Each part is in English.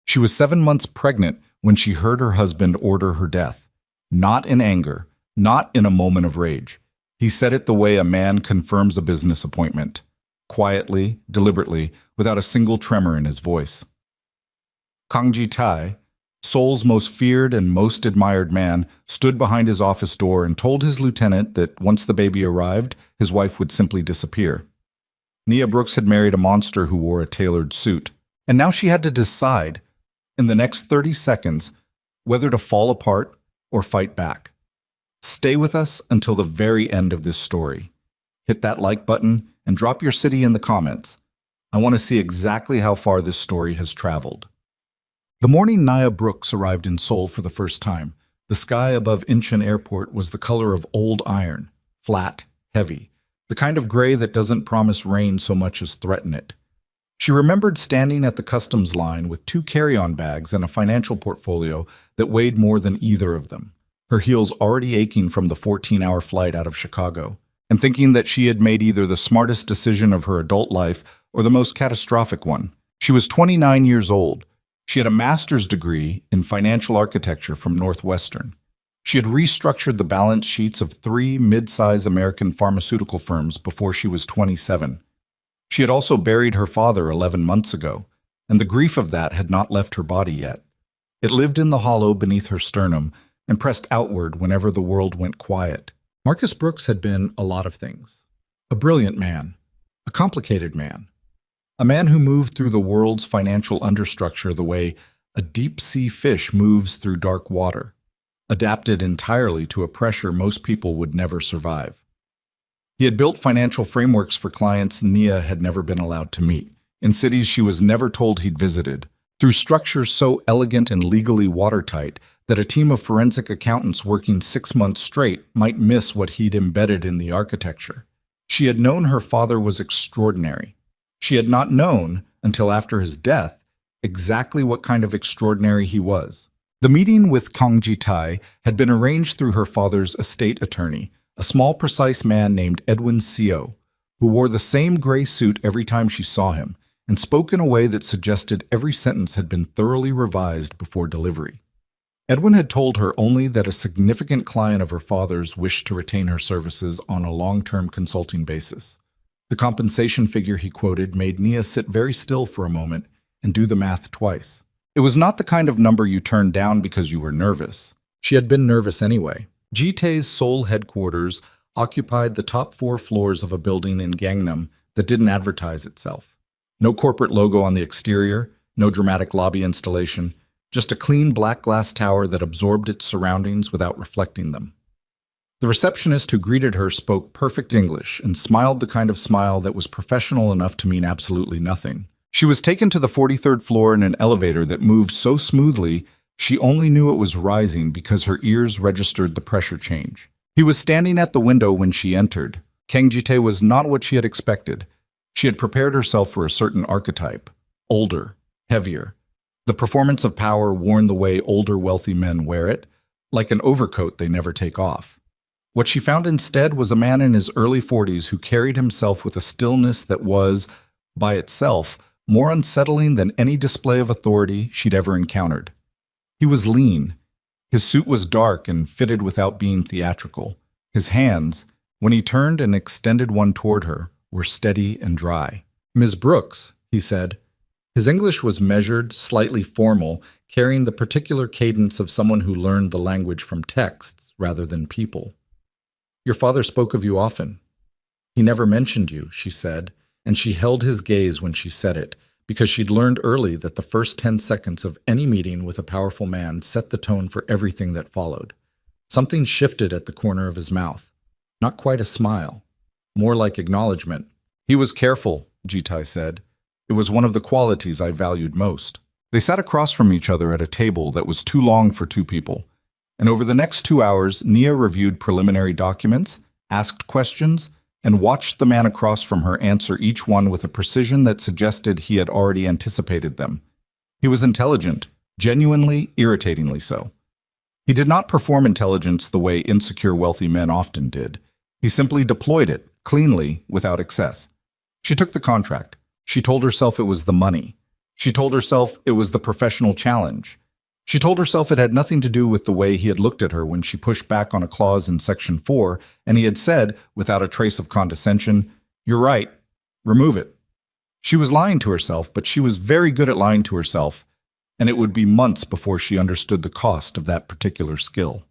She was 7 months pregnant when she heard her husband order her death. Not in anger, not in a moment of rage. He said it the way a man confirms a business appointment. Quietly, deliberately, without a single tremor in his voice. Kang Ji-tai, Seoul's most feared and most admired man, stood behind his office door and told his lieutenant that once the baby arrived, his wife would simply disappear. Nia Brooks had married a monster who wore a tailored suit, and now she had to decide, in the next 30 seconds, whether to fall apart or fight back. Stay with us until the very end of this story. Hit that like button and drop your city in the comments. I want to see exactly how far this story has traveled. The morning Nia Brooks arrived in Seoul for the first time, the sky above Incheon Airport was the color of old iron, flat, heavy, the kind of gray that doesn't promise rain so much as threaten it. She remembered standing at the customs line with 2 carry-on bags and a financial portfolio that weighed more than either of them, her heels already aching from the 14-hour flight out of Chicago, and thinking that she had made either the smartest decision of her adult life or the most catastrophic one. She was 29 years old. She had a master's degree in financial architecture from Northwestern. She had restructured the balance sheets of 3 mid-size American pharmaceutical firms before she was 27. She had also buried her father 11 months ago, and the grief of that had not left her body yet. It lived in the hollow beneath her sternum and pressed outward whenever the world went quiet. Marcus Brooks had been a lot of things. A brilliant man, a complicated man, a man who moved through the world's financial understructure the way a deep-sea fish moves through dark water, adapted entirely to a pressure most people would never survive. He had built financial frameworks for clients Nia had never been allowed to meet, in cities she was never told he'd visited, through structures so elegant and legally watertight that a team of forensic accountants working 6 months straight might miss what he'd embedded in the architecture. She had known her father was extraordinary. She had not known, until after his death, exactly what kind of extraordinary he was. The meeting with Kang Ji-tai had been arranged through her father's estate attorney, a small, precise man named Edwin Seo, who wore the same gray suit every time she saw him and spoke in a way that suggested every sentence had been thoroughly revised before delivery. Edwin had told her only that a significant client of her father's wished to retain her services on a long-term consulting basis. The compensation figure he quoted made Nia sit very still for a moment and do the math twice. It was not the kind of number you turned down because you were nervous. She had been nervous anyway. Jitae's Seoul headquarters occupied the top 4 floors of a building in Gangnam that didn't advertise itself. No corporate logo on the exterior, no dramatic lobby installation, just a clean black glass tower that absorbed its surroundings without reflecting them. The receptionist who greeted her spoke perfect English and smiled the kind of smile that was professional enough to mean absolutely nothing. She was taken to the 43rd floor in an elevator that moved so smoothly she only knew it was rising because her ears registered the pressure change. He was standing at the window when she entered. Kang Ji-tae was not what she had expected. She had prepared herself for a certain archetype. Older, heavier. The performance of power worn the way older wealthy men wear it, like an overcoat they never take off. What she found instead was a man in his early 40s who carried himself with a stillness that was, by itself, more unsettling than any display of authority she'd ever encountered. He was lean. His suit was dark and fitted without being theatrical. His hands, when he turned and extended one toward her, were steady and dry. "Ms. Brooks," he said. His English was measured, slightly formal, carrying the particular cadence of someone who learned the language from texts rather than people. "Your father spoke of you often." "He never mentioned you," she said, and she held his gaze when she said it, because she'd learned early that the first 10 seconds of any meeting with a powerful man set the tone for everything that followed. Something shifted at the corner of his mouth. Not quite a smile. More like acknowledgement. "He was careful," Ji-tae said. "It was one of the qualities I valued most." They sat across from each other at a table that was too long for 2 people. And over the next 2 hours, Nia reviewed preliminary documents, asked questions, and watched the man across from her answer each one with a precision that suggested he had already anticipated them. He was intelligent, genuinely, irritatingly so. He did not perform intelligence the way insecure wealthy men often did. He simply deployed it, cleanly, without excess. She took the contract. She told herself it was the money. She told herself it was the professional challenge. She told herself it had nothing to do with the way he had looked at her when she pushed back on a clause in Section 4, and he had said, without a trace of condescension, "You're right. Remove it." She was lying to herself, but she was very good at lying to herself, and it would be months before she understood the cost of that particular skill.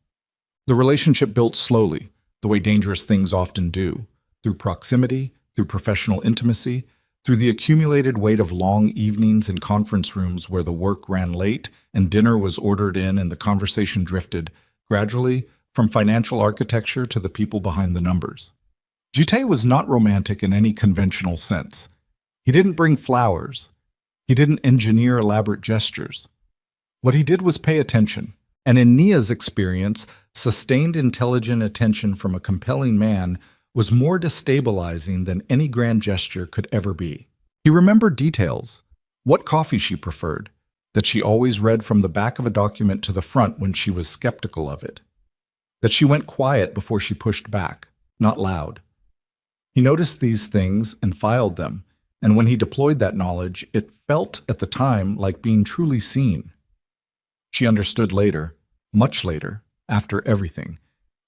The relationship built slowly, the way dangerous things often do, through proximity, through professional intimacy, through the accumulated weight of long evenings in conference rooms where the work ran late and dinner was ordered in and the conversation drifted, gradually, from financial architecture to the people behind the numbers. Jite was not romantic in any conventional sense. He didn't bring flowers. He didn't engineer elaborate gestures. What he did was pay attention. And in Nia's experience, sustained intelligent attention from a compelling man was more destabilizing than any grand gesture could ever be. He remembered details, what coffee she preferred, that she always read from the back of a document to the front when she was skeptical of it, that she went quiet before she pushed back, not loud. He noticed these things and filed them, and when he deployed that knowledge, it felt at the time like being truly seen. She understood later, much later, after everything,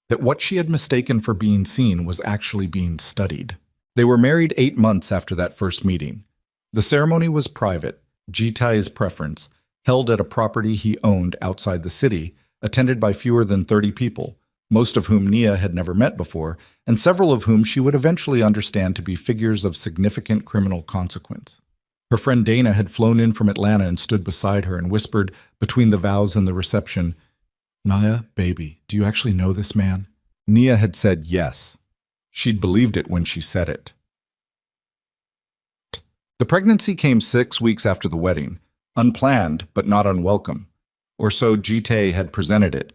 that what she had mistaken for being seen was actually being studied. They were married 8 months after that first meeting. The ceremony was private, Jitai's preference, held at a property he owned outside the city, attended by fewer than 30 people, most of whom Nia had never met before, and several of whom she would eventually understand to be figures of significant criminal consequence. Her friend Dana had flown in from Atlanta and stood beside her and whispered, between the vows and the reception, "Nia, baby, do you actually know this man?" Nia had said yes. She'd believed it when she said it. The pregnancy came 6 weeks after the wedding, unplanned but not unwelcome, or so Jite had presented it.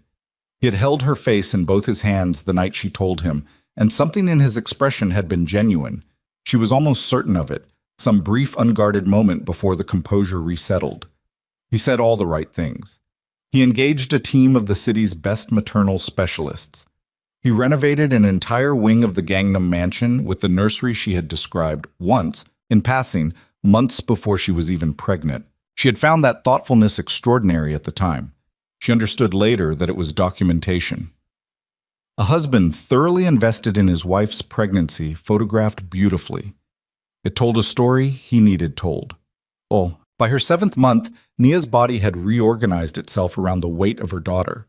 He had held her face in both his hands the night she told him, and something in his expression had been genuine. She was almost certain of it, some brief unguarded moment before the composure resettled. He said all the right things. He engaged a team of the city's best maternal specialists. He renovated an entire wing of the Gangnam mansion with the nursery she had described once, in passing, months before she was even pregnant. She had found that thoughtfulness extraordinary at the time. She understood later that it was documentation. A husband thoroughly invested in his wife's pregnancy photographed beautifully. It told a story he needed told. Oh, by her 7th month, Nia's body had reorganized itself around the weight of her daughter.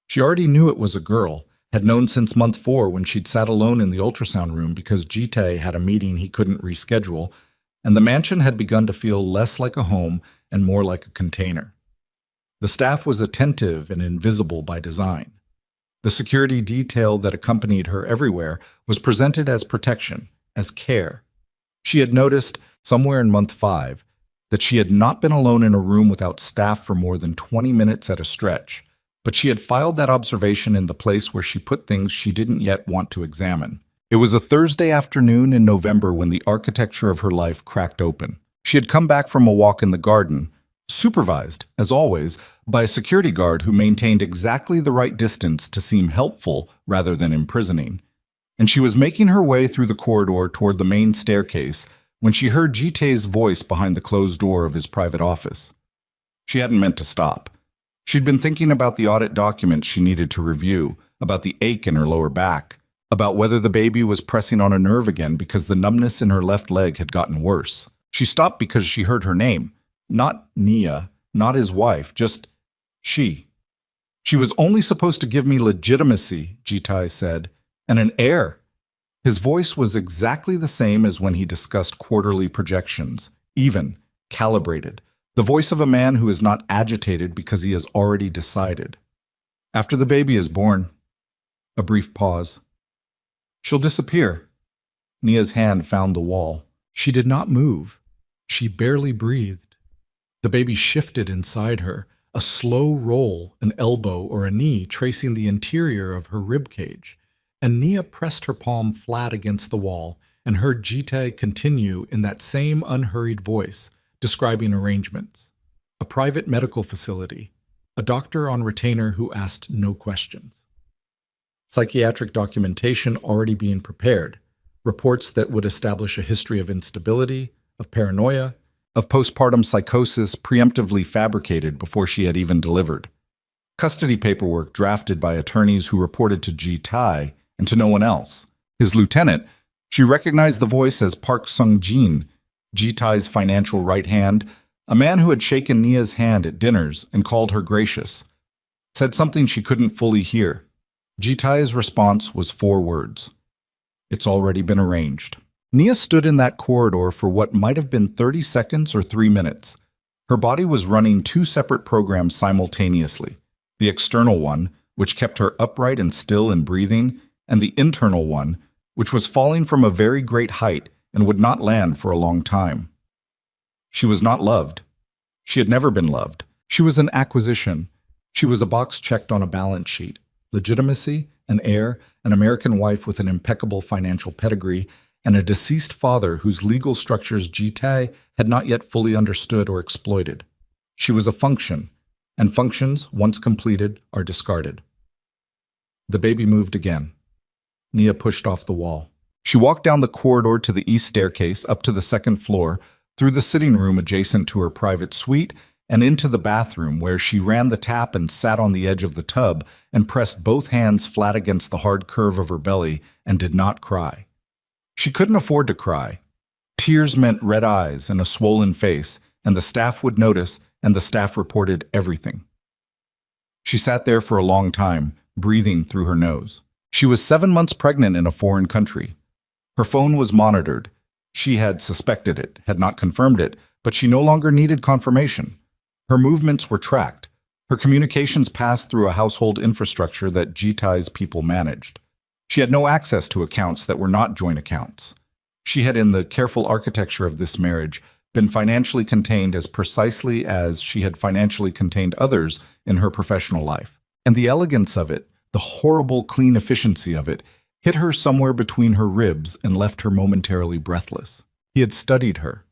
She already knew it was a girl, had known since month 4 when she'd sat alone in the ultrasound room because Jite had a meeting he couldn't reschedule, and the mansion had begun to feel less like a home and more like a container. The staff was attentive and invisible by design. The security detail that accompanied her everywhere was presented as protection, as care. She had noticed, somewhere in month 5, that she had not been alone in a room without staff for more than 20 minutes at a stretch, but she had filed that observation in the place where she put things she didn't yet want to examine. It was a Thursday afternoon in November when the architecture of her life cracked open. She had come back from a walk in the garden, supervised, as always, by a security guard who maintained exactly the right distance to seem helpful rather than imprisoning. And she was making her way through the corridor toward the main staircase when she heard Jite's voice behind the closed door of his private office. She hadn't meant to stop. She'd been thinking about the audit documents she needed to review, about the ache in her lower back, about whether the baby was pressing on a nerve again because the numbness in her left leg had gotten worse. She stopped because she heard her name. Not Nia, not his wife, just she. "She was only supposed to give me legitimacy," Jite said, "and an heir." His voice was exactly the same as when he discussed quarterly projections, even, calibrated, the voice of a man who is not agitated because he has already decided. "After the baby is born." A brief pause. "She'll disappear." Nia's hand found the wall. She did not move. She barely breathed. The baby shifted inside her, a slow roll, an elbow or a knee tracing the interior of her rib cage, and Nia pressed her palm flat against the wall and heard Jite continue in that same unhurried voice, describing arrangements. A private medical facility, a doctor on retainer who asked no questions. Psychiatric documentation already being prepared, reports that would establish a history of instability, of paranoia, of postpartum psychosis preemptively fabricated before she had even delivered. Custody paperwork drafted by attorneys who reported to Ji Tai and to no one else. His lieutenant, she recognized the voice as Park Sung-jin, Ji Tai's financial right hand, a man who had shaken Nia's hand at dinners and called her gracious. Said something she couldn't fully hear. Ji Tai's response was 4 words. It's already been arranged. Nia stood in that corridor for what might have been 30 seconds or 3 minutes. Her body was running 2 separate programs simultaneously. The external one, which kept her upright and still and breathing, and the internal one, which was falling from a very great height and would not land for a long time. She was not loved. She had never been loved. She was an acquisition. She was a box checked on a balance sheet. Legitimacy, an heir, an American wife with an impeccable financial pedigree, and a deceased father whose legal structures Ji Tai had not yet fully understood or exploited. She was a function, and functions, once completed, are discarded. The baby moved again. Nia pushed off the wall. She walked down the corridor to the east staircase up to the 2nd floor, through the sitting room adjacent to her private suite, and into the bathroom where she ran the tap and sat on the edge of the tub and pressed both hands flat against the hard curve of her belly and did not cry. She couldn't afford to cry. Tears meant red eyes and a swollen face, and the staff would notice, and the staff reported everything. She sat there for a long time, breathing through her nose. She was 7 months pregnant in a foreign country. Her phone was monitored. She had suspected it, had not confirmed it, but she no longer needed confirmation. Her movements were tracked. Her communications passed through a household infrastructure that Ji Tai's people managed. She had no access to accounts that were not joint accounts. She had, in the careful architecture of this marriage, been financially contained as precisely as she had financially contained others in her professional life. And the elegance of it, the horrible clean efficiency of it, hit her somewhere between her ribs and left her momentarily breathless. He had studied her.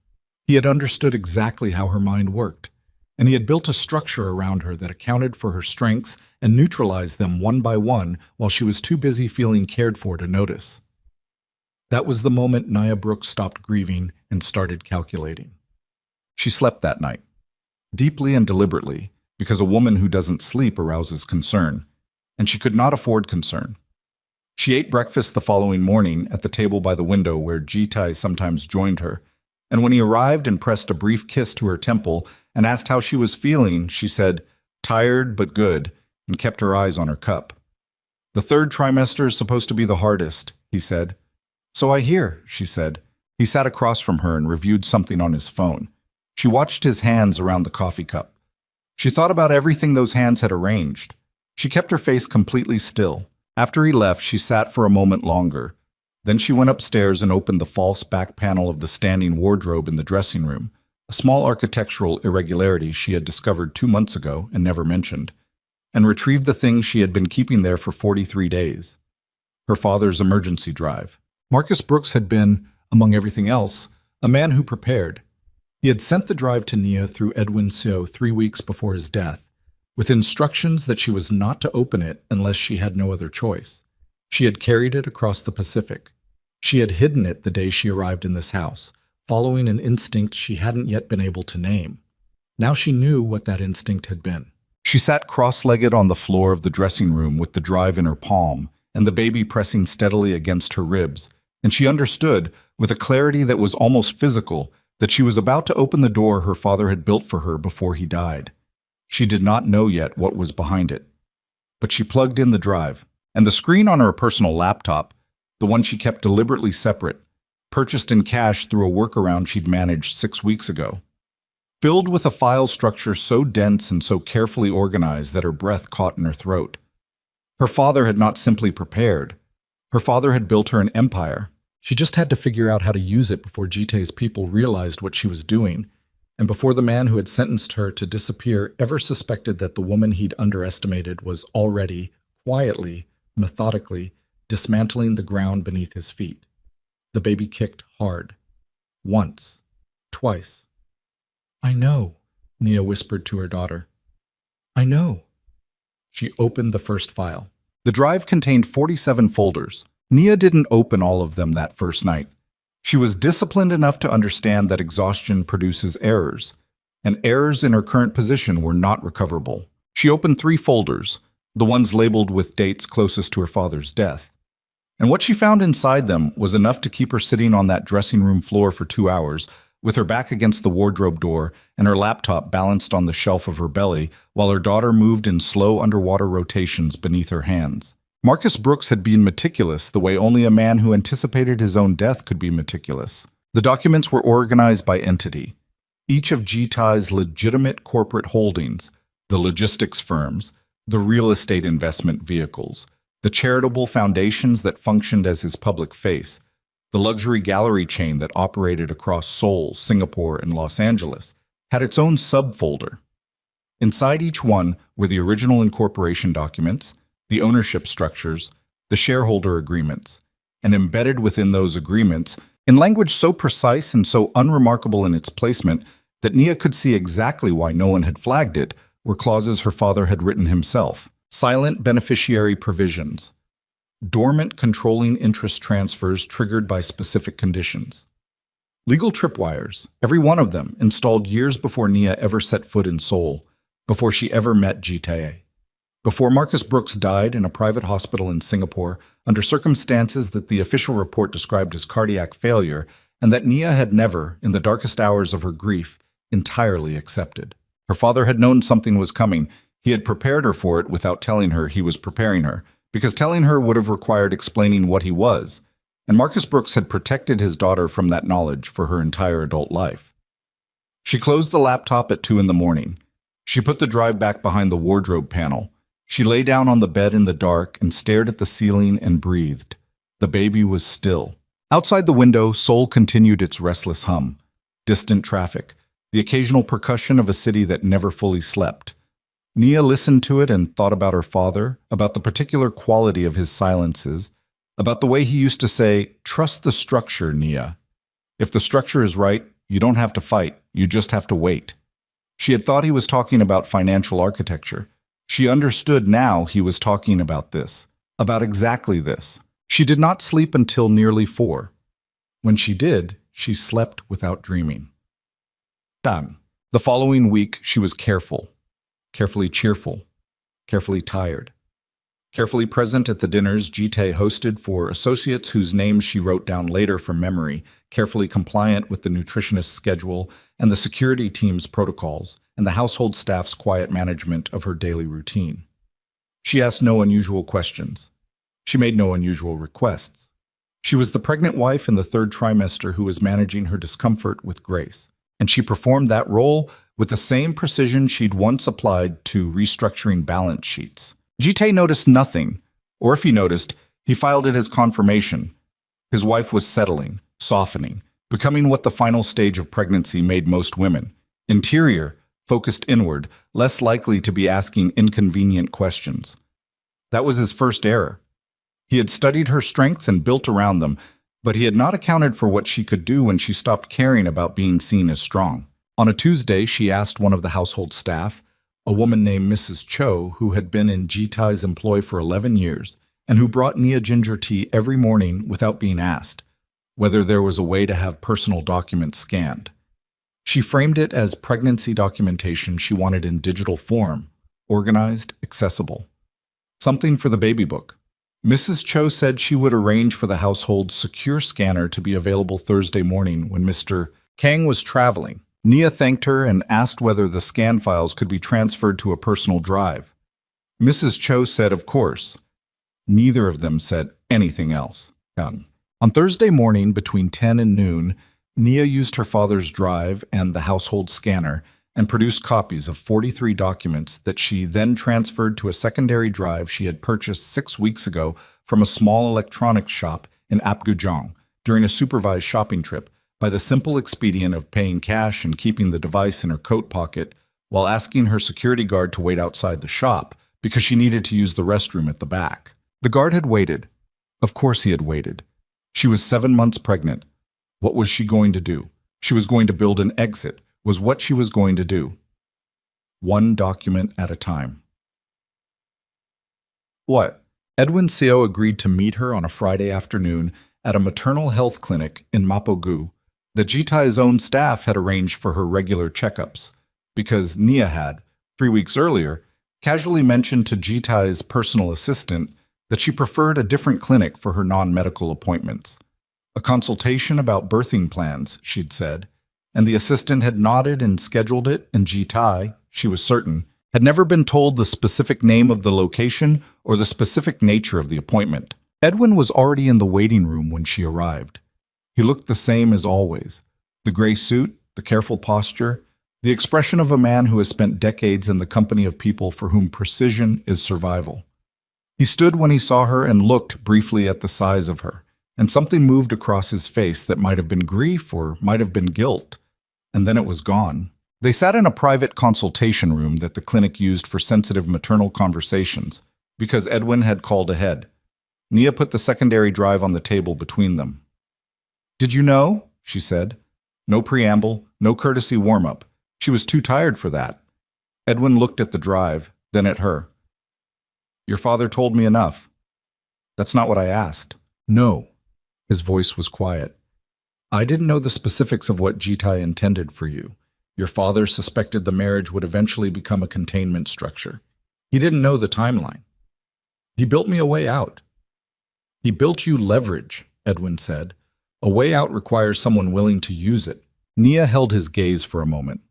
He had understood exactly how her mind worked, and he had built a structure around her that accounted for her strengths and neutralized them one by one while she was too busy feeling cared for to notice. That was the moment Nia Brooks stopped grieving and started calculating. She slept that night, deeply and deliberately, because a woman who doesn't sleep arouses concern, and she could not afford concern. She ate breakfast the following morning at the table by the window where Ji Tai sometimes joined her, and when he arrived and pressed a brief kiss to her temple and asked how she was feeling, she said, "Tired but good," and kept her eyes on her cup. "The 3rd trimester is supposed to be the hardest," he said. "So I hear," she said. He sat across from her and reviewed something on his phone. She watched his hands around the coffee cup. She thought about everything those hands had arranged. She kept her face completely still. After he left, she sat for a moment longer. Then she went upstairs and opened the false back panel of the standing wardrobe in the dressing room, a small architectural irregularity she had discovered 2 months ago and never mentioned, and retrieved the things she had been keeping there for 43 days. Her father's emergency drive. Marcus Brooks had been, among everything else, a man who prepared. He had sent the drive to Nia through Edwin Seo 3 weeks before his death, with instructions that she was not to open it unless she had no other choice. She had carried it across the Pacific. She had hidden it the day she arrived in this house, following an instinct she hadn't yet been able to name. Now she knew what that instinct had been. She sat cross-legged on the floor of the dressing room with the drive in her palm and the baby pressing steadily against her ribs, and she understood, with a clarity that was almost physical, that she was about to open the door her father had built for her before he died. She did not know yet what was behind it. But she plugged in the drive, and the screen on her personal laptop, the one she kept deliberately separate, purchased in cash through a workaround she'd managed 6 weeks ago, filled with a file structure so dense and so carefully organized that her breath caught in her throat. Her father had not simply prepared. Her father had built her an empire. She just had to figure out how to use it before Ji Tai's people realized what she was doing, and before the man who had sentenced her to disappear ever suspected that the woman he'd underestimated was already, quietly, methodically, dismantling the ground beneath his feet. The baby kicked hard. Once. Twice. "I know," Nia whispered to her daughter. "I know." She opened the first file. The drive contained 47 folders. Nia didn't open all of them that first night. She was disciplined enough to understand that exhaustion produces errors, and errors in her current position were not recoverable. She opened 3 folders, the ones labeled with dates closest to her father's death. And what she found inside them was enough to keep her sitting on that dressing room floor for 2 hours, with her back against the wardrobe door and her laptop balanced on the shelf of her belly, while her daughter moved in slow underwater rotations beneath her hands. Marcus Brooks had been meticulous the way only a man who anticipated his own death could be meticulous. The documents were organized by entity. Each of Jitai's legitimate corporate holdings, the logistics firms, the real estate investment vehicles, the charitable foundations that functioned as his public face, the luxury gallery chain that operated across Seoul, Singapore, and Los Angeles, had its own subfolder. Inside each one were the original incorporation documents, the ownership structures, the shareholder agreements, and embedded within those agreements, in language so precise and so unremarkable in its placement that Nia could see exactly why no one had flagged it, were clauses her father had written himself. Silent beneficiary provisions. Dormant controlling interest transfers triggered by specific conditions. Legal tripwires, every one of them installed years before Nia ever set foot in Seoul, before she ever met Jitai. Before Marcus Brooks died in a private hospital in Singapore under circumstances that the official report described as cardiac failure, and that Nia had never, in the darkest hours of her grief, entirely accepted. Her father had known something was coming. He had prepared her for it without telling her he was preparing her, because telling her would have required explaining what he was, and Marcus Brooks had protected his daughter from that knowledge for her entire adult life. She closed the laptop at 2 in the morning. She put the drive back behind the wardrobe panel. She lay down on the bed in the dark and stared at the ceiling and breathed. The baby was still. Outside the window, Seoul continued its restless hum. Distant traffic, the occasional percussion of a city that never fully slept. Nia listened to it and thought about her father, about the particular quality of his silences, about the way he used to say, "Trust the structure, Nia. If the structure is right, you don't have to fight, you just have to wait." She had thought he was talking about financial architecture. She understood now he was talking about this, about exactly this. She did not sleep until nearly 4. When she did, she slept without dreaming. Done. The following week, she was careful. Carefully cheerful, carefully tired, carefully present at the dinners Jitai hosted for associates whose names she wrote down later from memory, carefully compliant with the nutritionist's schedule and the security team's protocols and the household staff's quiet management of her daily routine. She asked no unusual questions. She made no unusual requests. She was the pregnant wife in the 3rd trimester who was managing her discomfort with grace, and she performed that role with the same precision she'd once applied to restructuring balance sheets. Jitai noticed nothing, or if he noticed, he filed it as confirmation. His wife was settling, softening, becoming what the final stage of pregnancy made most women. Interior, focused inward, less likely to be asking inconvenient questions. That was his first error. He had studied her strengths and built around them, but he had not accounted for what she could do when she stopped caring about being seen as strong. On a Tuesday, she asked one of the household staff, a woman named Mrs. Cho, who had been in Jitai's employ for 11 years and who brought Nia ginger tea every morning without being asked, whether there was a way to have personal documents scanned. She framed it as pregnancy documentation she wanted in digital form, organized, accessible. Something for the baby book. Mrs. Cho said she would arrange for the household's secure scanner to be available Thursday morning when Mr. Kang was traveling. Nia thanked her and asked whether the scan files could be transferred to a personal drive. Mrs. Cho said, of course. Neither of them said anything else. Done. On Thursday morning between 10 and noon, Nia used her father's drive and the household scanner and produced copies of 43 documents that she then transferred to a secondary drive she had purchased 6 weeks ago from a small electronics shop in Apgujeong during a supervised shopping trip, by the simple expedient of paying cash and keeping the device in her coat pocket while asking her security guard to wait outside the shop because she needed to use the restroom at the back. The guard had waited. Of course he had waited. She was 7 months pregnant. What was she going to do? She was going to build an exit, was what she was going to do. One document at a time. What? Edwin Seo agreed to meet her on a Friday afternoon at a maternal health clinic in Mapogu that Jitai's own staff had arranged for her regular checkups, because Nia had, 3 weeks earlier, casually mentioned to Jitai's personal assistant that she preferred a different clinic for her non-medical appointments. A consultation about birthing plans, she'd said, and the assistant had nodded and scheduled it, and Jitai, she was certain, had never been told the specific name of the location or the specific nature of the appointment. Edwin was already in the waiting room when she arrived. He looked the same as always. The gray suit, the careful posture, the expression of a man who has spent decades in the company of people for whom precision is survival. He stood when he saw her and looked briefly at the size of her, and something moved across his face that might have been grief or might have been guilt, and then it was gone. They sat in a private consultation room that the clinic used for sensitive maternal conversations, because Edwin had called ahead. Nia put the secondary drive on the table between them. "Did you know?" she said. No preamble, no courtesy warm-up. She was too tired for that. Edwin looked at the drive, then at her. "Your father told me enough." "That's not what I asked." "No." His voice was quiet. "I didn't know the specifics of what Jitai intended for you. Your father suspected the marriage would eventually become a containment structure. He didn't know the timeline. He built me a way out." "He built you leverage," Edwin said. "A way out requires someone willing to use it." Nia held his gaze for a moment.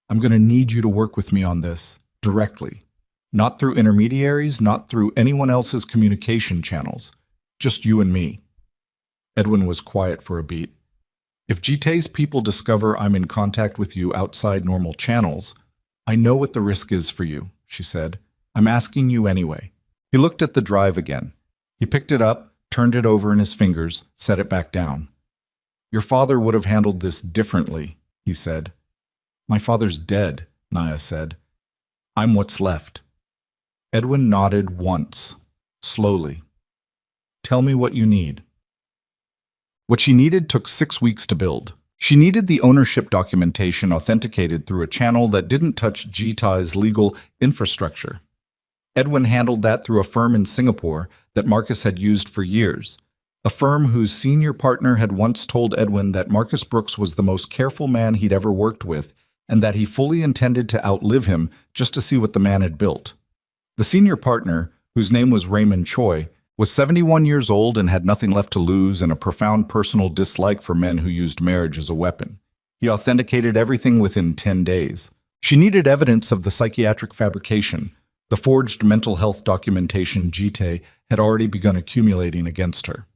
"I'm going to need you to work with me on this, directly. Not through intermediaries, not through anyone else's communication channels. Just you and me." Edwin was quiet for a beat. "If Jitai's people discover I'm in contact with you outside normal channels, I know what the risk is for you," she said. "I'm asking you anyway." He looked at the drive again. He picked it up, turned it over in his fingers, set it back down. "Your father would have handled this differently," he said. "My father's dead," Nia said. "I'm what's left." Edwin nodded once, slowly. "Tell me what you need." What she needed took 6 weeks to build. She needed the ownership documentation authenticated through a channel that didn't touch Jitai's legal infrastructure. Edwin handled that through a firm in Singapore that Marcus had used for years, a firm whose senior partner had once told Edwin that Marcus Brooks was the most careful man he'd ever worked with and that he fully intended to outlive him just to see what the man had built. The senior partner, whose name was Raymond Choi, was 71 years old and had nothing left to lose and a profound personal dislike for men who used marriage as a weapon. He authenticated everything within 10 days. She needed evidence of the psychiatric fabrication, the forged mental health documentation Jitai had already begun accumulating against her.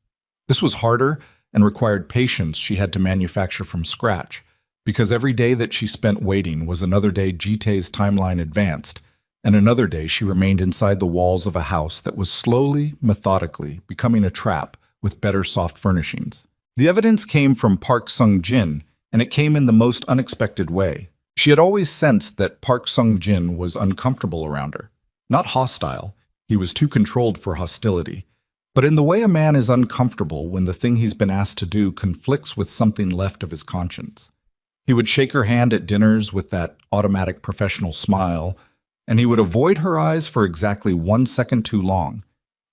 This was harder and required patience she had to manufacture from scratch, because every day that she spent waiting was another day Jitai's timeline advanced, and another day she remained inside the walls of a house that was slowly, methodically becoming a trap with better soft furnishings. The evidence came from Park Sung-jin, and it came in the most unexpected way. She had always sensed that Park Sung-jin was uncomfortable around her. Not hostile, he was too controlled for hostility, but in the way a man is uncomfortable when the thing he's been asked to do conflicts with something left of his conscience. He would shake her hand at dinners with that automatic professional smile, and he would avoid her eyes for exactly 1 second too long.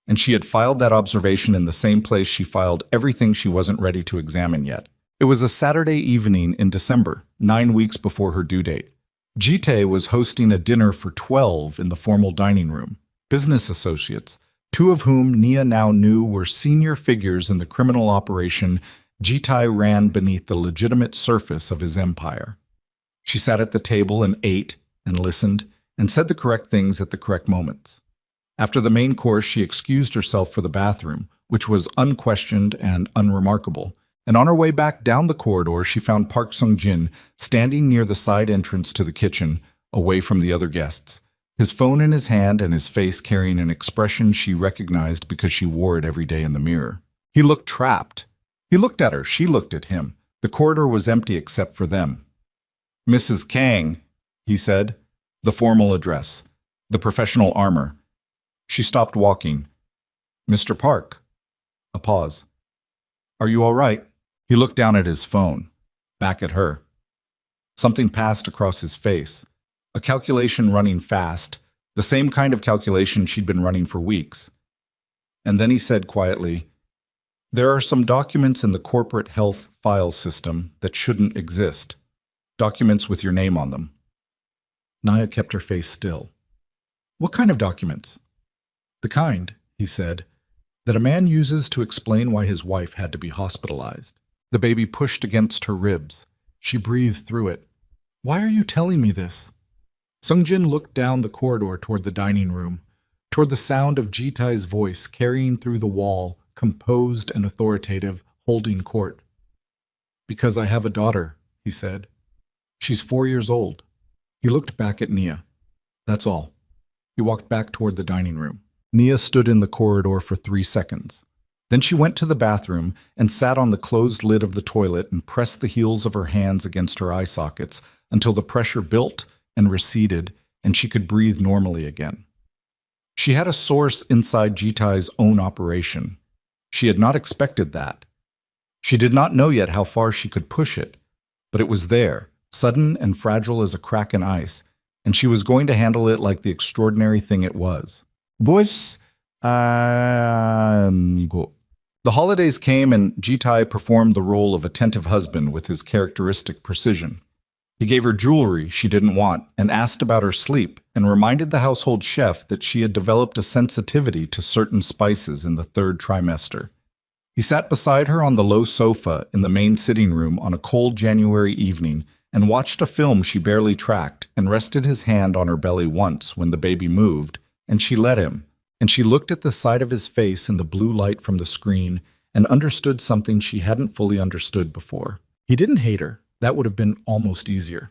And she had filed that observation in the same place she filed everything she wasn't ready to examine yet. It was a Saturday evening in December, 9 weeks before her due date. Jitai was hosting a dinner for 12 in the formal dining room, business associates, 2 of whom Nia now knew were senior figures in the criminal operation Jitai ran beneath the legitimate surface of his empire. She sat at the table and ate and listened and said the correct things at the correct moments. After the main course, she excused herself for the bathroom, which was unquestioned and unremarkable, and on her way back down the corridor, she found Park Sung-jin standing near the side entrance to the kitchen, away from the other guests, his phone in his hand and his face carrying an expression she recognized because she wore it every day in the mirror. He looked trapped. He looked at her, she looked at him. The corridor was empty except for them. "Mrs. Kang," he said. The formal address, the professional armor. She stopped walking. "Mr. Park." A pause. "Are you all right?" He looked down at his phone, back at her. Something passed across his face, a calculation running fast, the same kind of calculation she'd been running for weeks. And then he said quietly, There are some documents in the corporate health file system that shouldn't exist. Documents with your name on them. Naya kept her face still. What kind of documents? The kind, he said, that a man uses to explain why his wife had to be hospitalized. The baby pushed against her ribs. She breathed through it. Why are you telling me this? Sungjin looked down the corridor toward the dining room, toward the sound of Jitai's voice carrying through the wall, composed and authoritative, holding court. Because I have a daughter, he said. She's 4 years old. He looked back at Nia. That's all. He walked back toward the dining room. Nia stood in the corridor for 3 seconds. Then she went to the bathroom and sat on the closed lid of the toilet and pressed the heels of her hands against her eye sockets until the pressure built and receded and she could breathe normally again. She had a source inside Jitai's own operation. She had not expected that. She did not know yet how far she could push it, but it was there, sudden and fragile as a crack in ice, and she was going to handle it like the extraordinary thing it was. The holidays came and Jitai performed the role of attentive husband with his characteristic precision. He gave her jewelry she didn't want and asked about her sleep and reminded the household chef that she had developed a sensitivity to certain spices in the 3rd trimester. He sat beside her on the low sofa in the main sitting room on a cold January evening and watched a film she barely tracked and rested his hand on her belly once when the baby moved, and she let him, and she looked at the side of his face in the blue light from the screen and understood something she hadn't fully understood before. He didn't hate her. That would have been almost easier.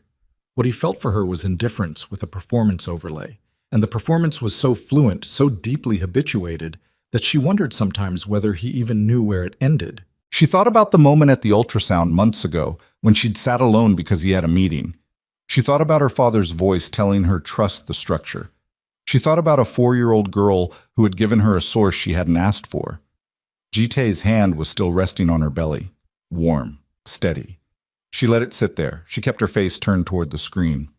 What he felt for her was indifference with a performance overlay, and the performance was so fluent, so deeply habituated, that she wondered sometimes whether he even knew where it ended. She thought about the moment at the ultrasound months ago when she'd sat alone because he had a meeting. She thought about her father's voice telling her trust the structure. She thought about a 4-year-old girl who had given her a source she hadn't asked for. Jitai's hand was still resting on her belly, warm, steady. She let it sit there. She kept her face turned toward the screen.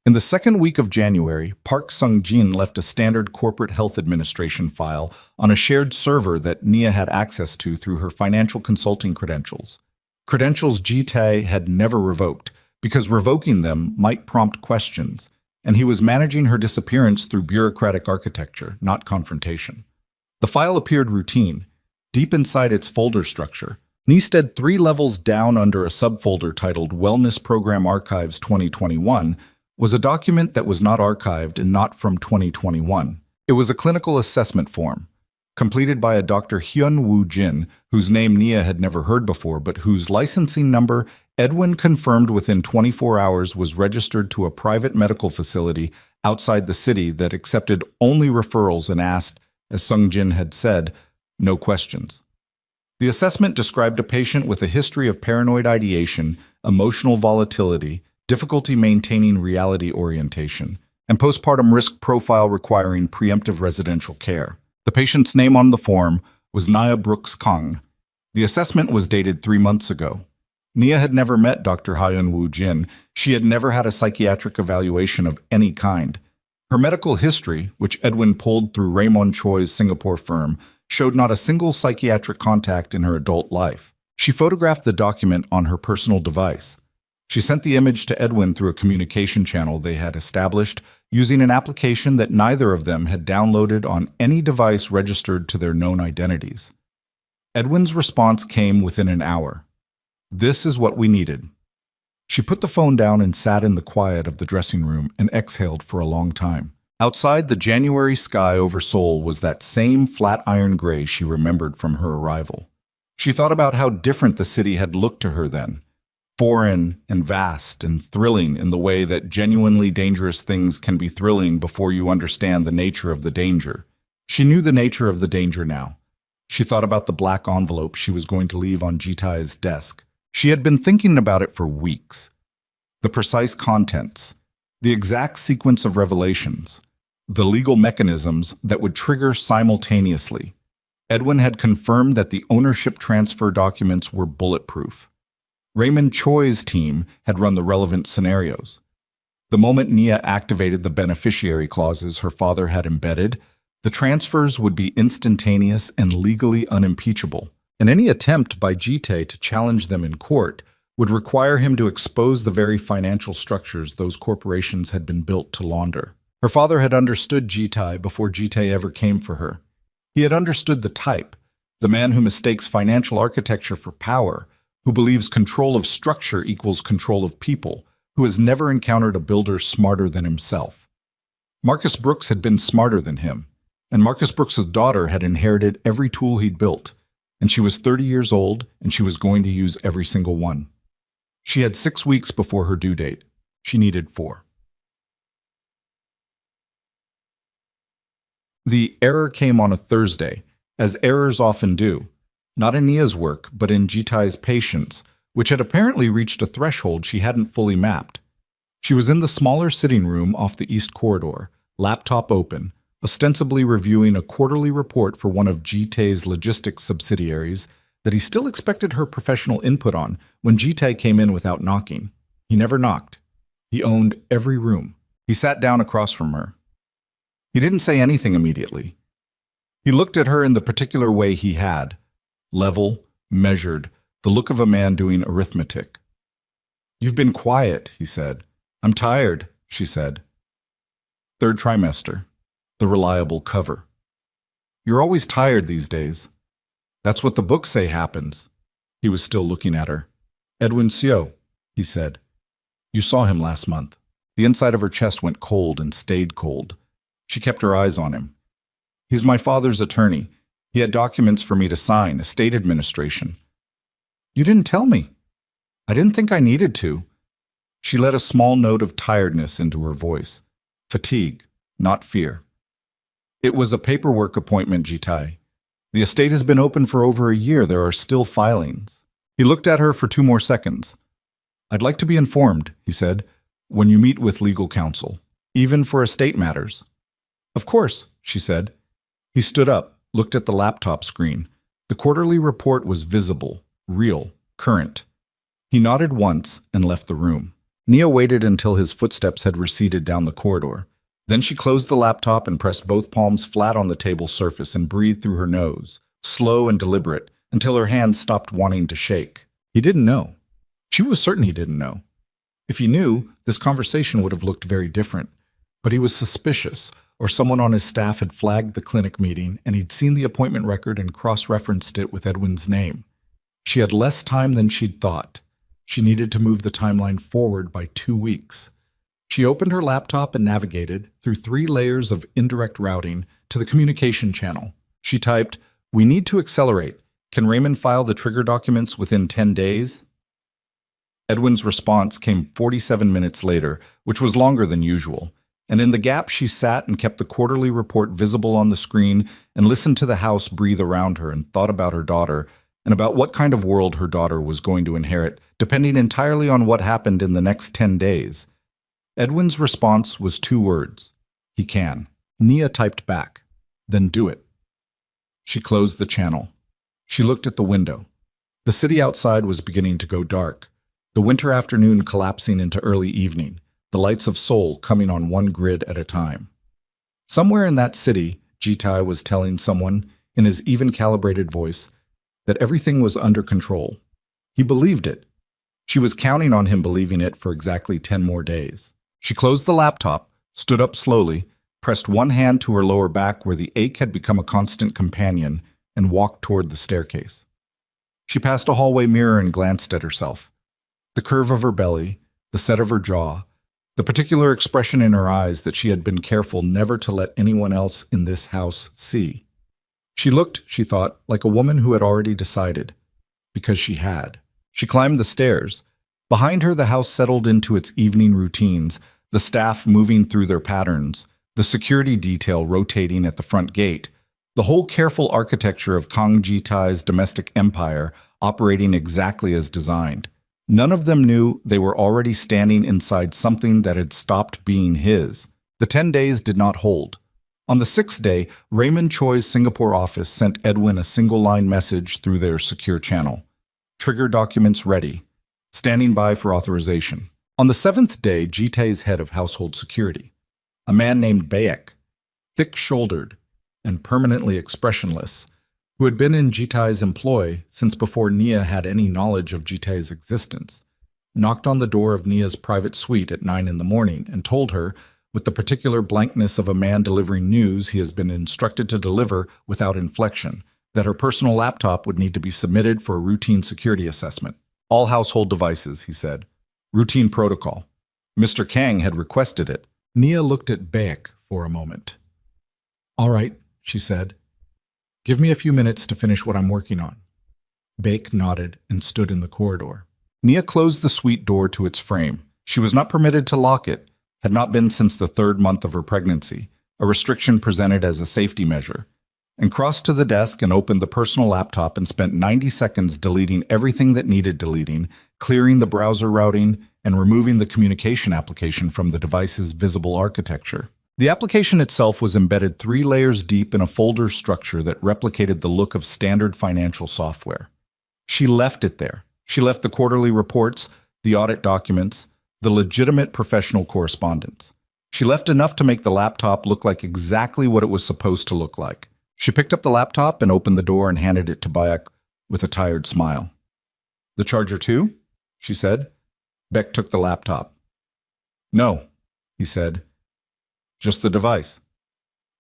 In the 2nd week of January, Park Sung-jin left a standard corporate health administration file on a shared server that Nia had access to through her financial consulting credentials. Credentials Jitai had never revoked, because revoking them might prompt questions, and he was managing her disappearance through bureaucratic architecture, not confrontation. The file appeared routine. Deep inside its folder structure, Neisted 3 levels down under a subfolder titled Wellness Program Archives 2021 was a document that was not archived and not from 2021. It was a clinical assessment form, completed by a Dr. Hyun-woo Jin, whose name Nia had never heard before, but whose licensing number Edwin confirmed within 24 hours was registered to a private medical facility outside the city that accepted only referrals and asked, as Sung-jin had said, no questions. The assessment described a patient with a history of paranoid ideation, emotional volatility, difficulty maintaining reality orientation, and postpartum risk profile requiring preemptive residential care. The patient's name on the form was Nia Brooks Kang. The assessment was dated 3 months ago. Nia had never met Dr. Hyun-woo Jin. She had never had a psychiatric evaluation of any kind. Her medical history, which Edwin pulled through Raymond Choi's Singapore firm, showed not a single psychiatric contact in her adult life. She photographed the document on her personal device. She sent the image to Edwin through a communication channel they had established using an application that neither of them had downloaded on any device registered to their known identities. Edwin's response came within an hour. This is what we needed. She put the phone down and sat in the quiet of the dressing room and exhaled for a long time. Outside, the January sky over Seoul was that same flat iron gray she remembered from her arrival. She thought about how different the city had looked to her then, foreign and vast and thrilling in the way that genuinely dangerous things can be thrilling before you understand the nature of the danger. She knew the nature of the danger now. She thought about the black envelope she was going to leave on Jitai's desk. She had been thinking about it for weeks. The precise contents, the exact sequence of revelations, the legal mechanisms that would trigger simultaneously. Edwin had confirmed that the ownership transfer documents were bulletproof. Raymond Choi's team had run the relevant scenarios. The moment Nia activated the beneficiary clauses her father had embedded, The transfers would be instantaneous and legally unimpeachable, and any attempt by Jite to challenge them in court would require him to expose the very financial structures those corporations had been built to launder. Her father had understood Jite before Jite ever came for her. He had understood the type, the man who mistakes financial architecture for power, who believes control of structure equals control of people, who has never encountered a builder smarter than himself. Marcus Brooks had been smarter than him, and Marcus Brooks's daughter had inherited every tool he'd built, and she was 30 years old, and she was going to use every single one. She had 6 weeks before her due date. She needed 4. The error came on a Thursday, as errors often do, not in Nia's work, but in Jitai's patience, which had apparently reached a threshold she hadn't fully mapped. She was in the smaller sitting room off the east corridor, laptop open, ostensibly reviewing a quarterly report for one of Jitai's logistics subsidiaries that he still expected her professional input on when Jitai came in without knocking. He never knocked. He owned every room. He sat down across from her. He didn't say anything immediately. He looked at her in the particular way he had, level, measured, the look of a man doing arithmetic. "You've been quiet," he said. "I'm tired," she said. "Third trimester. The reliable cover. You're always tired these days. That's what the books say happens." He was still looking at her. "Edwin Seo," he said. "You saw him last month." The inside of her chest went cold and stayed cold. She kept her eyes on him. "He's my father's attorney. He had documents for me to sign, estate administration." "You didn't tell me." "I didn't think I needed to." She let a small note of tiredness into her voice. Fatigue, not fear. "It was a paperwork appointment, Jitai. The estate has been open for over a year. There are still filings." He looked at her for 2 more seconds. "I'd like to be informed," he said, "when you meet with legal counsel, even for estate matters." "Of course," she said. He stood up, looked at the laptop screen. The quarterly report was visible, real, current. He nodded once and left the room. Nia waited until his footsteps had receded down the corridor. Then she closed the laptop and pressed both palms flat on the table surface and breathed through her nose, slow and deliberate, until her hands stopped wanting to shake. He didn't know. She was certain he didn't know. If he knew, this conversation would have looked very different. But he was suspicious, or someone on his staff had flagged the clinic meeting and he'd seen the appointment record and cross-referenced it with Edwin's name. She had less time than she'd thought. She needed to move the timeline forward by 2 weeks. She opened her laptop and navigated through 3 layers of indirect routing to the communication channel. She typed, "We need to accelerate. Can Raymond file the trigger documents within 10 days? Edwin's response came 47 minutes later, which was longer than usual. And in the gap, she sat and kept the quarterly report visible on the screen and listened to the house breathe around her and thought about her daughter and about what kind of world her daughter was going to inherit, depending entirely on what happened in the next 10 days. Edwin's response was 2 words. "He can." Nia typed back, "Then do it." She closed the channel. She looked at the window. The city outside was beginning to go dark, the winter afternoon collapsing into early evening, the lights of Seoul coming on one grid at a time. Somewhere in that city, Jitai was telling someone, in his even-calibrated voice, that everything was under control. He believed it. She was counting on him believing it for exactly 10 more days. She closed the laptop, stood up slowly, pressed one hand to her lower back where the ache had become a constant companion, and walked toward the staircase. She passed a hallway mirror and glanced at herself. The curve of her belly, the set of her jaw, the particular expression in her eyes that she had been careful never to let anyone else in this house see. She looked, she thought, like a woman who had already decided, because she had. She climbed the stairs. Behind her, the house settled into its evening routines, the staff moving through their patterns, the security detail rotating at the front gate, the whole careful architecture of Kang Jitai's domestic empire operating exactly as designed. None of them knew they were already standing inside something that had stopped being his. The 10 days did not hold. On the 6th day, Raymond Choi's Singapore office sent Edwin a single-line message through their secure channel. Trigger documents ready. Standing by for authorization. On the 7th day, Jitai's head of household security, a man named Bayek, thick-shouldered, and permanently expressionless, who had been in Jitai's employ since before Nia had any knowledge of Jitai's existence, knocked on the door of Nia's private suite at 9 in the morning and told her, with the particular blankness of a man delivering news he has been instructed to deliver without inflection, that her personal laptop would need to be submitted for a routine security assessment. All household devices, he said. Routine protocol. Mr. Kang had requested it. Nia looked at Baek for a moment. All right, she said. Give me a few minutes to finish what I'm working on. Baek nodded and stood in the corridor. Nia closed the suite door to its frame. She was not permitted to lock it, had not been since the 3rd month of her pregnancy, a restriction presented as a safety measure, and crossed to the desk and opened the personal laptop and spent 90 seconds deleting everything that needed deleting, clearing the browser routing, and removing the communication application from the device's visible architecture. The application itself was embedded 3 layers deep in a folder structure that replicated the look of standard financial software. She left it there. She left the quarterly reports, the audit documents, the legitimate professional correspondence. She left enough to make the laptop look like exactly what it was supposed to look like. She picked up the laptop and opened the door and handed it to Baek with a tired smile. The charger too? She said. Baek took the laptop. No, he said. Just the device.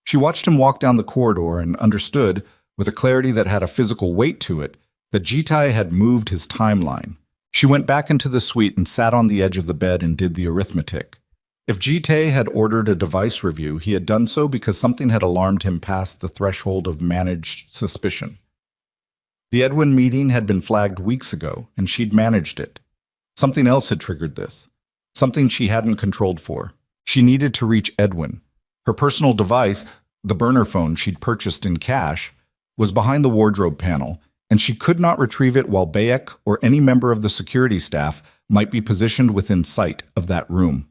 She watched him walk down the corridor and understood, with a clarity that had a physical weight to it, that Jitai had moved his timeline. She went back into the suite and sat on the edge of the bed and did the arithmetic. If Jitai had ordered a device review, he had done so because something had alarmed him past the threshold of managed suspicion. The Edwin meeting had been flagged weeks ago, and she'd managed it. Something else had triggered this. Something she hadn't controlled for. She needed to reach Edwin. Her personal device, the burner phone she'd purchased in cash, was behind the wardrobe panel, and she could not retrieve it while Baek or any member of the security staff might be positioned within sight of that room.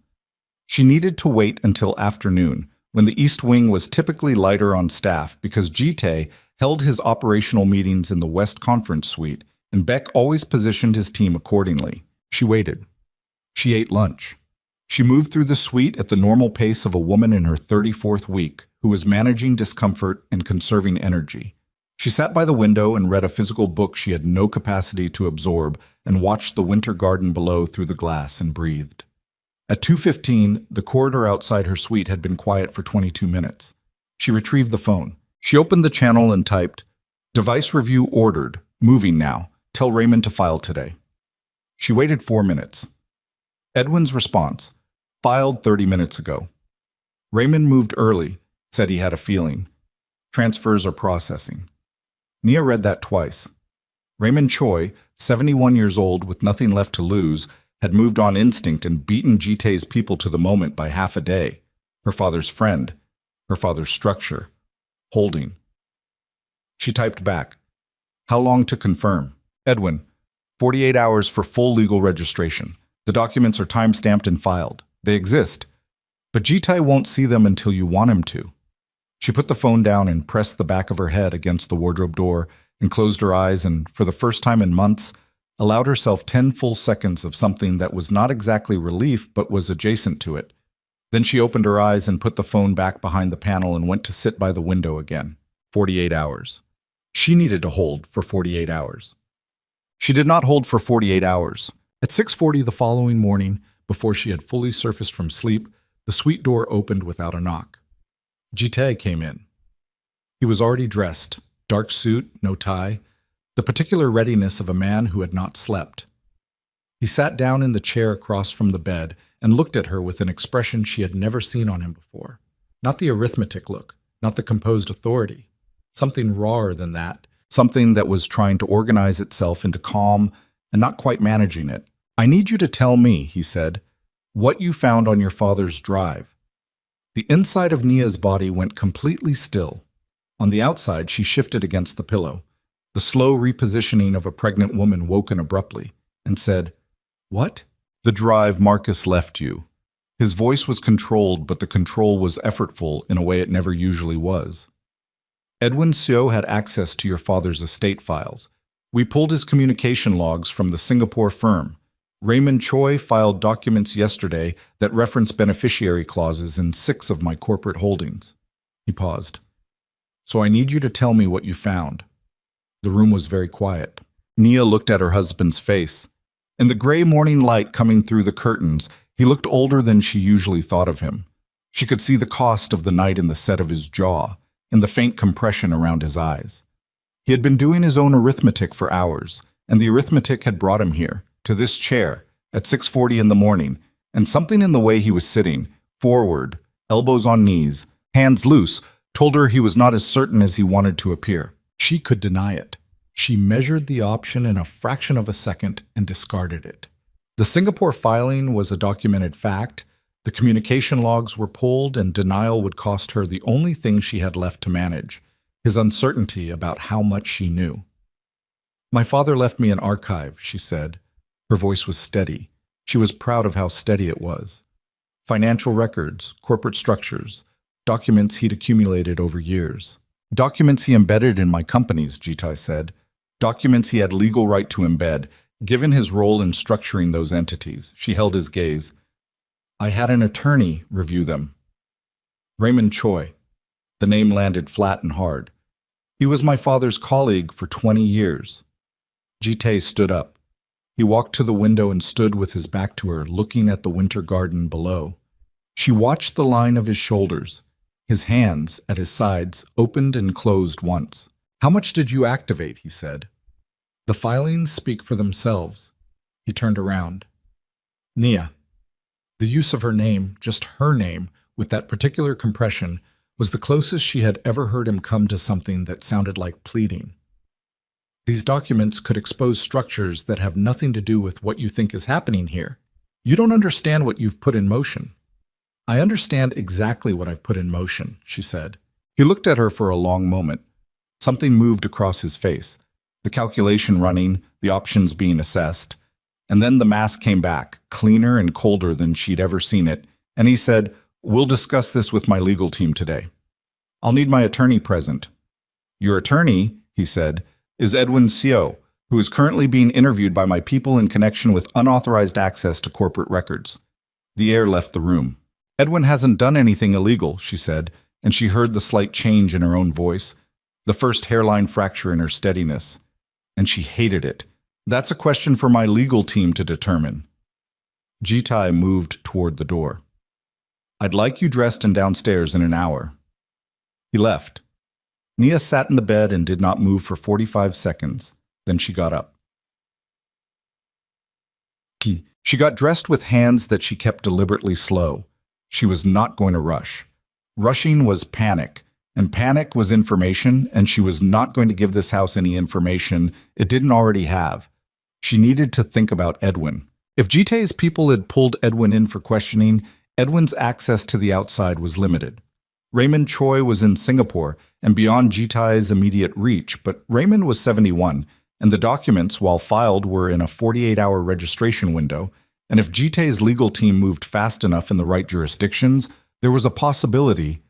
She needed to wait until afternoon, when the East Wing was typically lighter on staff because Jitae held his operational meetings in the West Conference Suite, and Baek always positioned his team accordingly. She waited. She ate lunch. She moved through the suite at the normal pace of a woman in her 34th week who was managing discomfort and conserving energy. She sat by the window and read a physical book she had no capacity to absorb and watched the winter garden below through the glass and breathed. At 2:15, the corridor outside her suite had been quiet for 22 minutes. She retrieved the phone. She opened the channel and typed, "Device review ordered. Moving now. Tell Raymond to file today." She waited 4 minutes. Edwin's response, "Filed 30 minutes ago." Raymond moved early, said he had a feeling. Transfers are processing. Nia read that twice. Raymond Choi, 71 years old with nothing left to lose, had moved on instinct and beaten Jitae's people to the moment by half a day. Her father's friend, her father's structure, holding. She typed back, "How long to confirm?" Edwin, 48 hours for full legal registration. The documents are time-stamped and filed. They exist. But Jitae won't see them until you want him to. She put the phone down and pressed the back of her head against the wardrobe door and closed her eyes and, for the first time in months, allowed herself 10 full seconds of something that was not exactly relief but was adjacent to it. Then she opened her eyes and put the phone back behind the panel and went to sit by the window again. 48 hours. She needed to hold for 48 hours. She did not hold for 48 hours. At 6:40 the following morning, before she had fully surfaced from sleep, the suite door opened without a knock. Jitae came in. He was already dressed, dark suit, no tie, the particular readiness of a man who had not slept. He sat down in the chair across from the bed and looked at her with an expression she had never seen on him before. Not the arithmetic look, not the composed authority. Something rawer than that, something that was trying to organize itself into calm and not quite managing it. "I need you to tell me," he said, "what you found on your father's drive." The inside of Nia's body went completely still. On the outside, she shifted against the pillow. The slow repositioning of a pregnant woman woken abruptly, and said, "What?" "The drive Marcus left you." His voice was controlled, but the control was effortful in a way it never usually was. "Edwin Seo had access to your father's estate files. We pulled his communication logs from the Singapore firm. Raymond Choi filed documents yesterday that reference beneficiary clauses in 6 of my corporate holdings." He paused. So I need you to tell me what you found." The room was very quiet. Nia looked at her husband's face. In the gray morning light coming through the curtains, he looked older than she usually thought of him. She could see the cost of the night in the set of his jaw, in the faint compression around his eyes. He had been doing his own arithmetic for hours, and the arithmetic had brought him here, to this chair, at 6:40 in the morning, and something in the way he was sitting, forward, elbows on knees, hands loose, told her he was not as certain as he wanted to appear. She could deny it. She measured the option in a fraction of a second and discarded it. The Singapore filing was a documented fact. The communication logs were pulled, and denial would cost her the only thing she had left to manage, his uncertainty about how much she knew. "My father left me an archive," she said. Her voice was steady. She was proud of how steady it was. Financial records, corporate structures, documents he'd accumulated over years. "Documents he embedded in my companies," Jitai said. "Documents he had legal right to embed, given his role in structuring those entities." She held his gaze. "I had an attorney review them." "Raymond Choi." The name landed flat and hard. "He was my father's colleague for 20 years. Jitai stood up. He walked to the window and stood with his back to her, looking at the winter garden below. She watched the line of his shoulders. His hands, at his sides, opened and closed once. "How much did you activate?" he said. "The filings speak for themselves." He turned around. "Nia." The use of her name, just her name, with that particular compression, was the closest she had ever heard him come to something that sounded like pleading. "These documents could expose structures that have nothing to do with what you think is happening here. You don't understand what you've put in motion." "I understand exactly what I've put in motion," she said. He looked at her for a long moment. Something moved across his face, the calculation running, the options being assessed. And then the mask came back, cleaner and colder than she'd ever seen it, and he said, "We'll discuss this with my legal team today. I'll need my attorney present." "Your attorney," he said, "is Edwin Seo, who is currently being interviewed by my people in connection with unauthorized access to corporate records." The air left the room. "Edwin hasn't done anything illegal," she said, and she heard the slight change in her own voice, the first hairline fracture in her steadiness. And she hated it. "That's a question for my legal team to determine." Jitai moved toward the door. "I'd like you dressed and downstairs in an hour." He left. Nia sat in the bed and did not move for 45 seconds. Then she got up. She got dressed with hands that she kept deliberately slow. She was not going to rush. Rushing was panic, and panic was information, and she was not going to give this house any information it didn't already have. She needed to think about Edwin. If Jitai's people had pulled Edwin in for questioning, Edwin's access to the outside was limited. Raymond Choi was in Singapore and beyond Jitai's immediate reach, but Raymond was 71, and the documents, while filed, were in a 48-hour registration window, and if Jitai's legal team moved fast enough in the right jurisdictions, there was a possibility,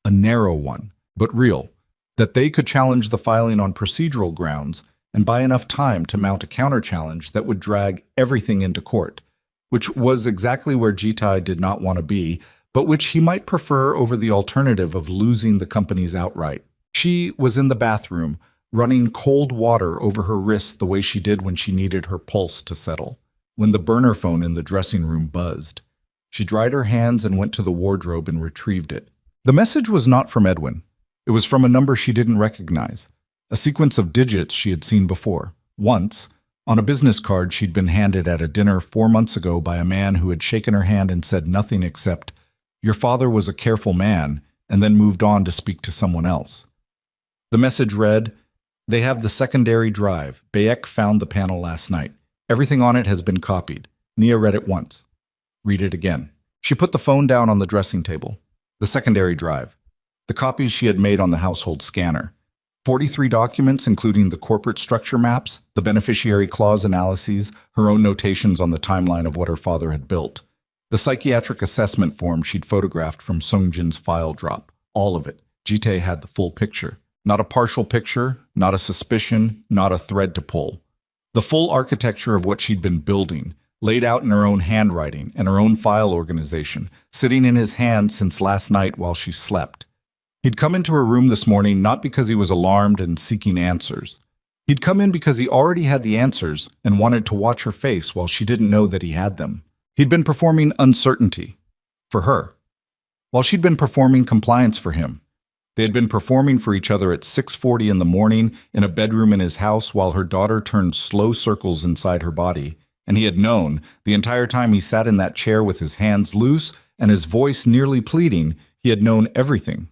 a narrow one, but real, that they could challenge the filing on procedural grounds and buy enough time to mount a counter-challenge that would drag everything into court, which was exactly where Jitai did not want to be, but which he might prefer over the alternative of losing the companies outright. She was in the bathroom, running cold water over her wrists the way she did when she needed her pulse to settle, when the burner phone in the dressing room buzzed. She dried her hands and went to the wardrobe and retrieved it. The message was not from Edwin. It was from a number she didn't recognize, a sequence of digits she had seen before. Once, on a business card she'd been handed at a dinner 4 months ago by a man who had shaken her hand and said nothing except, "Your father was a careful man," and then moved on to speak to someone else. The message read, "They have the secondary drive. Bayek found the panel last night. Everything on it has been copied." Nia read it once. Read it again. She put the phone down on the dressing table. The secondary drive. The copies she had made on the household scanner. 43 documents, including the corporate structure maps, the beneficiary clause analyses, her own notations on the timeline of what her father had built. The psychiatric assessment form she'd photographed from Sungjin's file drop. All of it. Jitai had the full picture. Not a partial picture, not a suspicion, not a thread to pull. The full architecture of what she'd been building, laid out in her own handwriting and her own file organization, sitting in his hand since last night while she slept. He'd come into her room this morning not because he was alarmed and seeking answers. He'd come in because he already had the answers and wanted to watch her face while she didn't know that he had them. He'd been performing uncertainty for her, while she'd been performing compliance for him. They had been performing for each other at 6:40 in the morning in a bedroom in his house while her daughter turned slow circles inside her body. And he had known, the entire time he sat in that chair with his hands loose and his voice nearly pleading, he had known everything.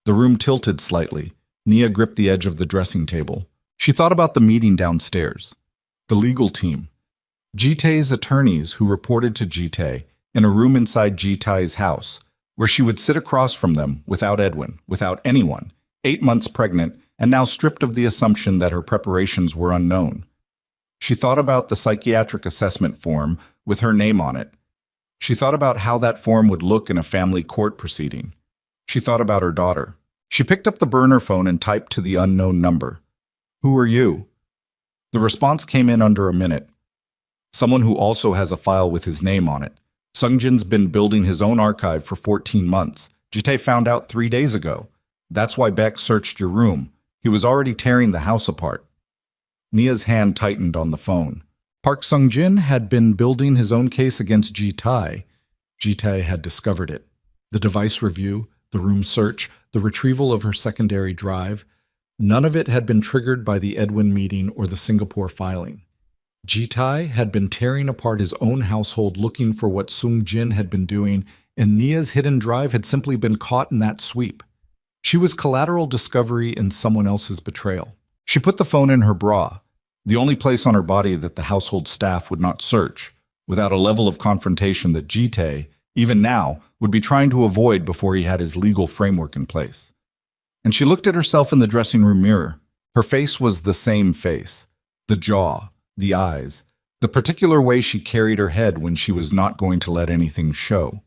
The room tilted slightly. Nia gripped the edge of the dressing table. She thought about the meeting downstairs. The legal team. Jitae's attorneys who reported to Jitae in a room inside Jitae's house, where she would sit across from them without Edwin, without anyone, 8 months pregnant, and now stripped of the assumption that her preparations were unknown. She thought about the psychiatric assessment form with her name on it. She thought about how that form would look in a family court proceeding. She thought about her daughter. She picked up the burner phone and typed to the unknown number. "Who are you?" The response came in under a minute. Someone who also has a file with his name on it. Sungjin's been building his own archive for 14 months. Jitae found out 3 days ago. That's why Beck searched your room. He was already tearing the house apart. Nia's hand tightened on the phone. Park Sungjin had been building his own case against Jitae. Jitae had discovered it. The device review, the room search, the retrieval of her secondary drive, none of it had been triggered by the Edwin meeting or the Singapore filing. Jitae had been tearing apart his own household looking for what Sungjin had been doing, and Nia's hidden drive had simply been caught in that sweep. She was collateral discovery in someone else's betrayal. She put the phone in her bra, the only place on her body that the household staff would not search, without a level of confrontation that Jitae, even now, would be trying to avoid before he had his legal framework in place. And she looked at herself in the dressing room mirror. Her face was the same face. The jaw, the eyes, the particular way she carried her head when she was not going to let anything show.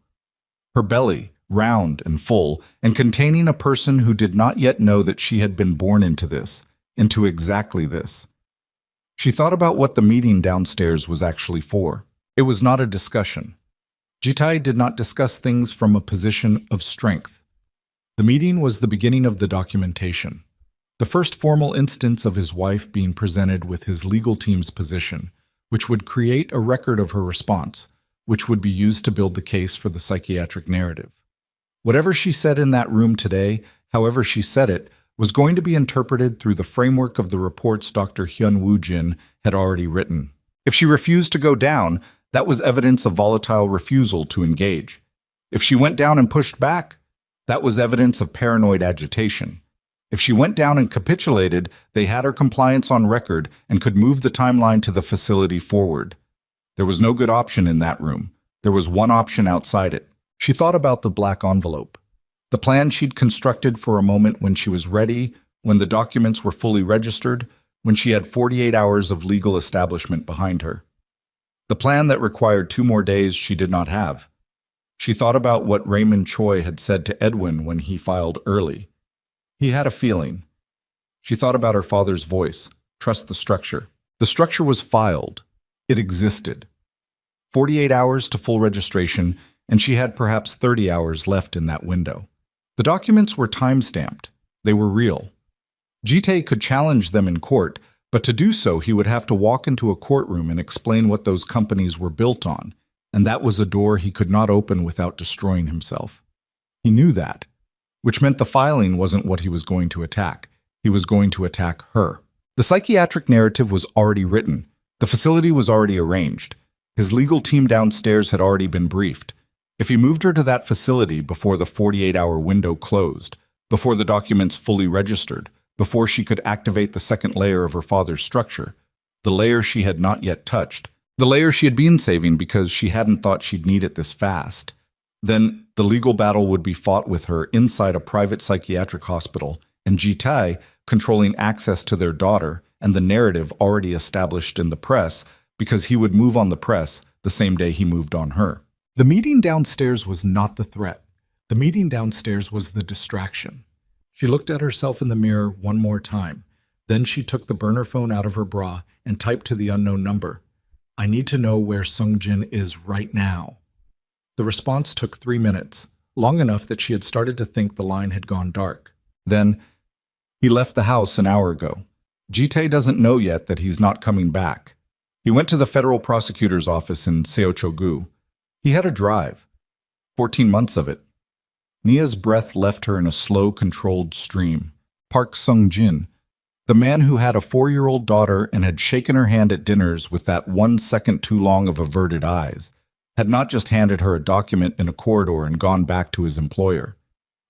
Her belly, round and full, and containing a person who did not yet know that she had been born into this, into exactly this. She thought about what the meeting downstairs was actually for. It was not a discussion. Jitae did not discuss things from a position of strength. The meeting was the beginning of the documentation, the first formal instance of his wife being presented with his legal team's position, which would create a record of her response, which would be used to build the case for the psychiatric narrative. Whatever she said in that room today, however she said it, was going to be interpreted through the framework of the reports Dr. Hyun-Woo Jin had already written. If she refused to go down, that was evidence of volatile refusal to engage. If she went down and pushed back, that was evidence of paranoid agitation. If she went down and capitulated, they had her compliance on record and could move the timeline to the facility forward. There was no good option in that room. There was one option outside it. She thought about the black envelope. The plan she'd constructed for a moment when she was ready, when the documents were fully registered, when she had 48 hours of legal establishment behind her. The plan that required 2 more days she did not have. She thought about what Raymond Choi had said to Edwin when he filed early. He had a feeling. She thought about her father's voice. Trust the structure. The structure was filed. It existed. 48 hours to full registration, and she had perhaps 30 hours left in that window. The documents were time-stamped. They were real. Jitae could challenge them in court, but to do so he would have to walk into a courtroom and explain what those companies were built on, and that was a door he could not open without destroying himself. He knew that, which meant the filing wasn't what he was going to attack. He was going to attack her. The psychiatric narrative was already written. The facility was already arranged. His legal team downstairs had already been briefed. If he moved her to that facility before the 48-hour window closed, before the documents fully registered, before she could activate the second layer of her father's structure, the layer she had not yet touched, the layer she had been saving because she hadn't thought she'd need it this fast, then the legal battle would be fought with her inside a private psychiatric hospital, and Jitae controlling access to their daughter and the narrative already established in the press because he would move on the press the same day he moved on her. The meeting downstairs was not the threat. The meeting downstairs was the distraction. She looked at herself in the mirror one more time. Then she took the burner phone out of her bra and typed to the unknown number. "I need to know where Sungjin is right now." The response took 3 minutes. long enough that she had started to think the line had gone dark. Then, he left the house an hour ago. Jitae doesn't know yet that he's not coming back. He went to the federal prosecutor's office in Seocho-gu. He had a drive. 14 months of it. Nia's breath left her in a slow, controlled stream. Park Sung-jin, the man who had a 4-year-old daughter and had shaken her hand at dinners with that 1 second too long of averted eyes, had not just handed her a document in a corridor and gone back to his employer.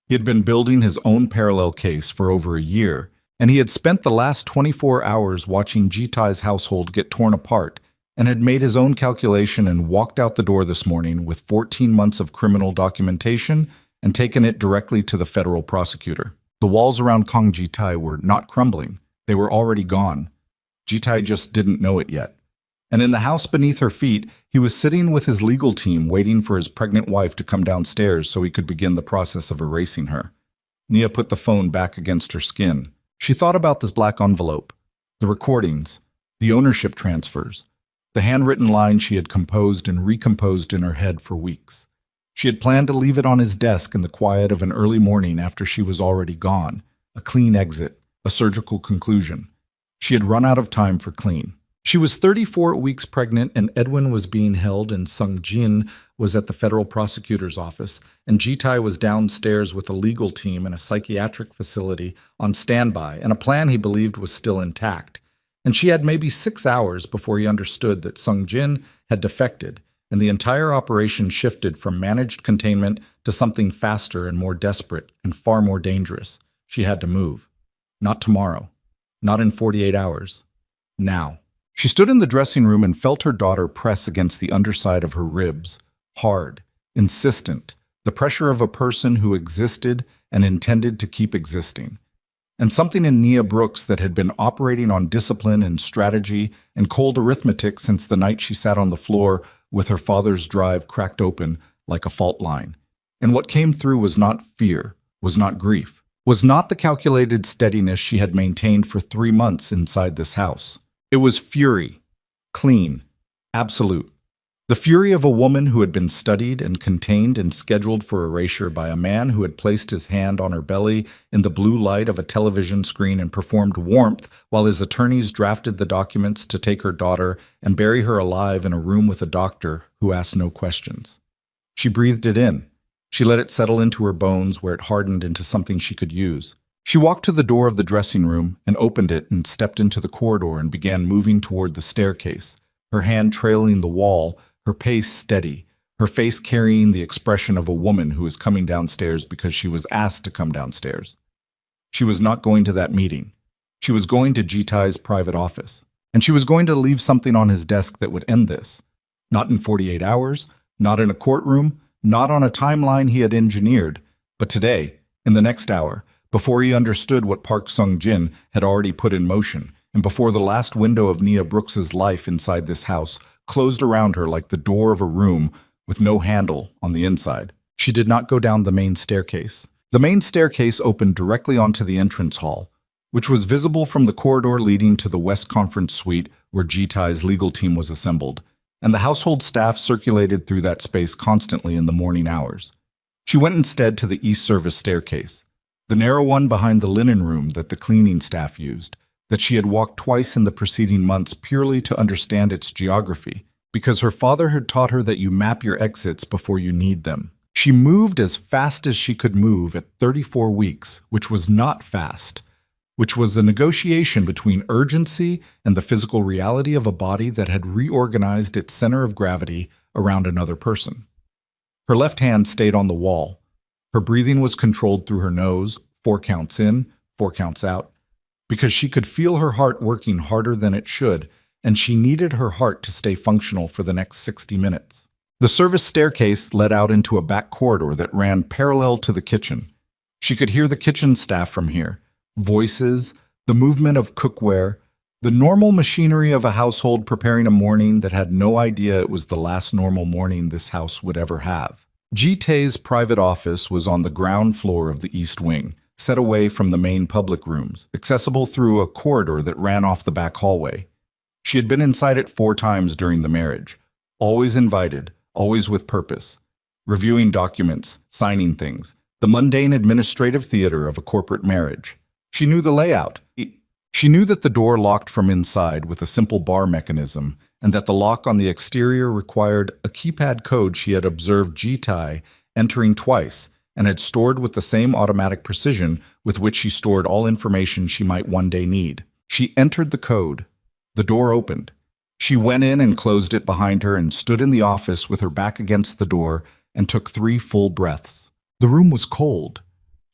He had been building his own parallel case for over a year, and he had spent the last 24 hours watching Jitae's household get torn apart and had made his own calculation and walked out the door this morning with 14 months of criminal documentation and taken it directly to the federal prosecutor. The walls around Kong Jitae were not crumbling. They were already gone. Jitae just didn't know it yet. And in the house beneath her feet, he was sitting with his legal team waiting for his pregnant wife to come downstairs so he could begin the process of erasing her. Nia put the phone back against her skin. She thought about this black envelope, the recordings, the ownership transfers, the handwritten lines she had composed and recomposed in her head for weeks. She had planned to leave it on his desk in the quiet of an early morning after she was already gone, a clean exit, a surgical conclusion. She had run out of time for clean. She was 34 weeks pregnant, and Edwin was being held, and Sung-jin was at the federal prosecutor's office, and Jitae was downstairs with a legal team in a psychiatric facility on standby, and a plan he believed was still intact. And she had maybe 6 hours before he understood that Sung-jin had defected, and the entire operation shifted from managed containment to something faster and more desperate and far more dangerous. She had to move. Not tomorrow. Not in 48 hours. Now. She stood in the dressing room and felt her daughter press against the underside of her ribs, hard, insistent, the pressure of a person who existed and intended to keep existing. And something in Nia Brooks that had been operating on discipline and strategy and cold arithmetic since the night she sat on the floor with her father's drive cracked open like a fault line. And what came through was not fear, was not grief, was not the calculated steadiness she had maintained for 3 months inside this house. It was fury, clean, absolute. The fury of a woman who had been studied and contained and scheduled for erasure by a man who had placed his hand on her belly in the blue light of a television screen and performed warmth while his attorneys drafted the documents to take her daughter and bury her alive in a room with a doctor who asked no questions. She breathed it in. She let it settle into her bones where it hardened into something she could use. She walked to the door of the dressing room and opened it and stepped into the corridor and began moving toward the staircase, her hand trailing the wall, her pace steady, her face carrying the expression of a woman who is coming downstairs because she was asked to come downstairs. She was not going to that meeting. She was going to Jitae's private office, and she was going to leave something on his desk that would end this. Not in 48 hours, not in a courtroom, not on a timeline he had engineered, but today, in the next hour, before he understood what Park Sung-jin had already put in motion, and before the last window of Nia Brooks's life inside this house closed around her like the door of a room with no handle on the inside. She did not go down the main staircase. The main staircase opened directly onto the entrance hall, which was visible from the corridor leading to the West Conference Suite where Jitae's legal team was assembled, and the household staff circulated through that space constantly in the morning hours. She went instead to the East Service staircase, the narrow one behind the linen room that the cleaning staff used, that she had walked twice in the preceding months purely to understand its geography, because her father had taught her that you map your exits before you need them. She moved as fast as she could move at 34 weeks, which was not fast, which was a negotiation between urgency and the physical reality of a body that had reorganized its center of gravity around another person. Her left hand stayed on the wall. Her breathing was controlled through her nose, 4 counts in, 4 counts out, because she could feel her heart working harder than it should, and she needed her heart to stay functional for the next 60 minutes. The service staircase led out into a back corridor that ran parallel to the kitchen. She could hear the kitchen staff from here, voices, the movement of cookware, the normal machinery of a household preparing a morning that had no idea it was the last normal morning this house would ever have. Jitae's private office was on the ground floor of the East Wing, set away from the main public rooms, accessible through a corridor that ran off the back hallway. She had been inside it 4 times during the marriage, always invited, always with purpose. reviewing documents, signing things, the mundane administrative theater of a corporate marriage. She knew the layout. She knew that the door locked from inside with a simple bar mechanism, and that the lock on the exterior required a keypad code she had observed Jitai entering twice and had stored with the same automatic precision with which she stored all information she might one day need. She entered the code. The door opened. She went in and closed it behind her and stood in the office with her back against the door and took 3 full breaths. The room was cold.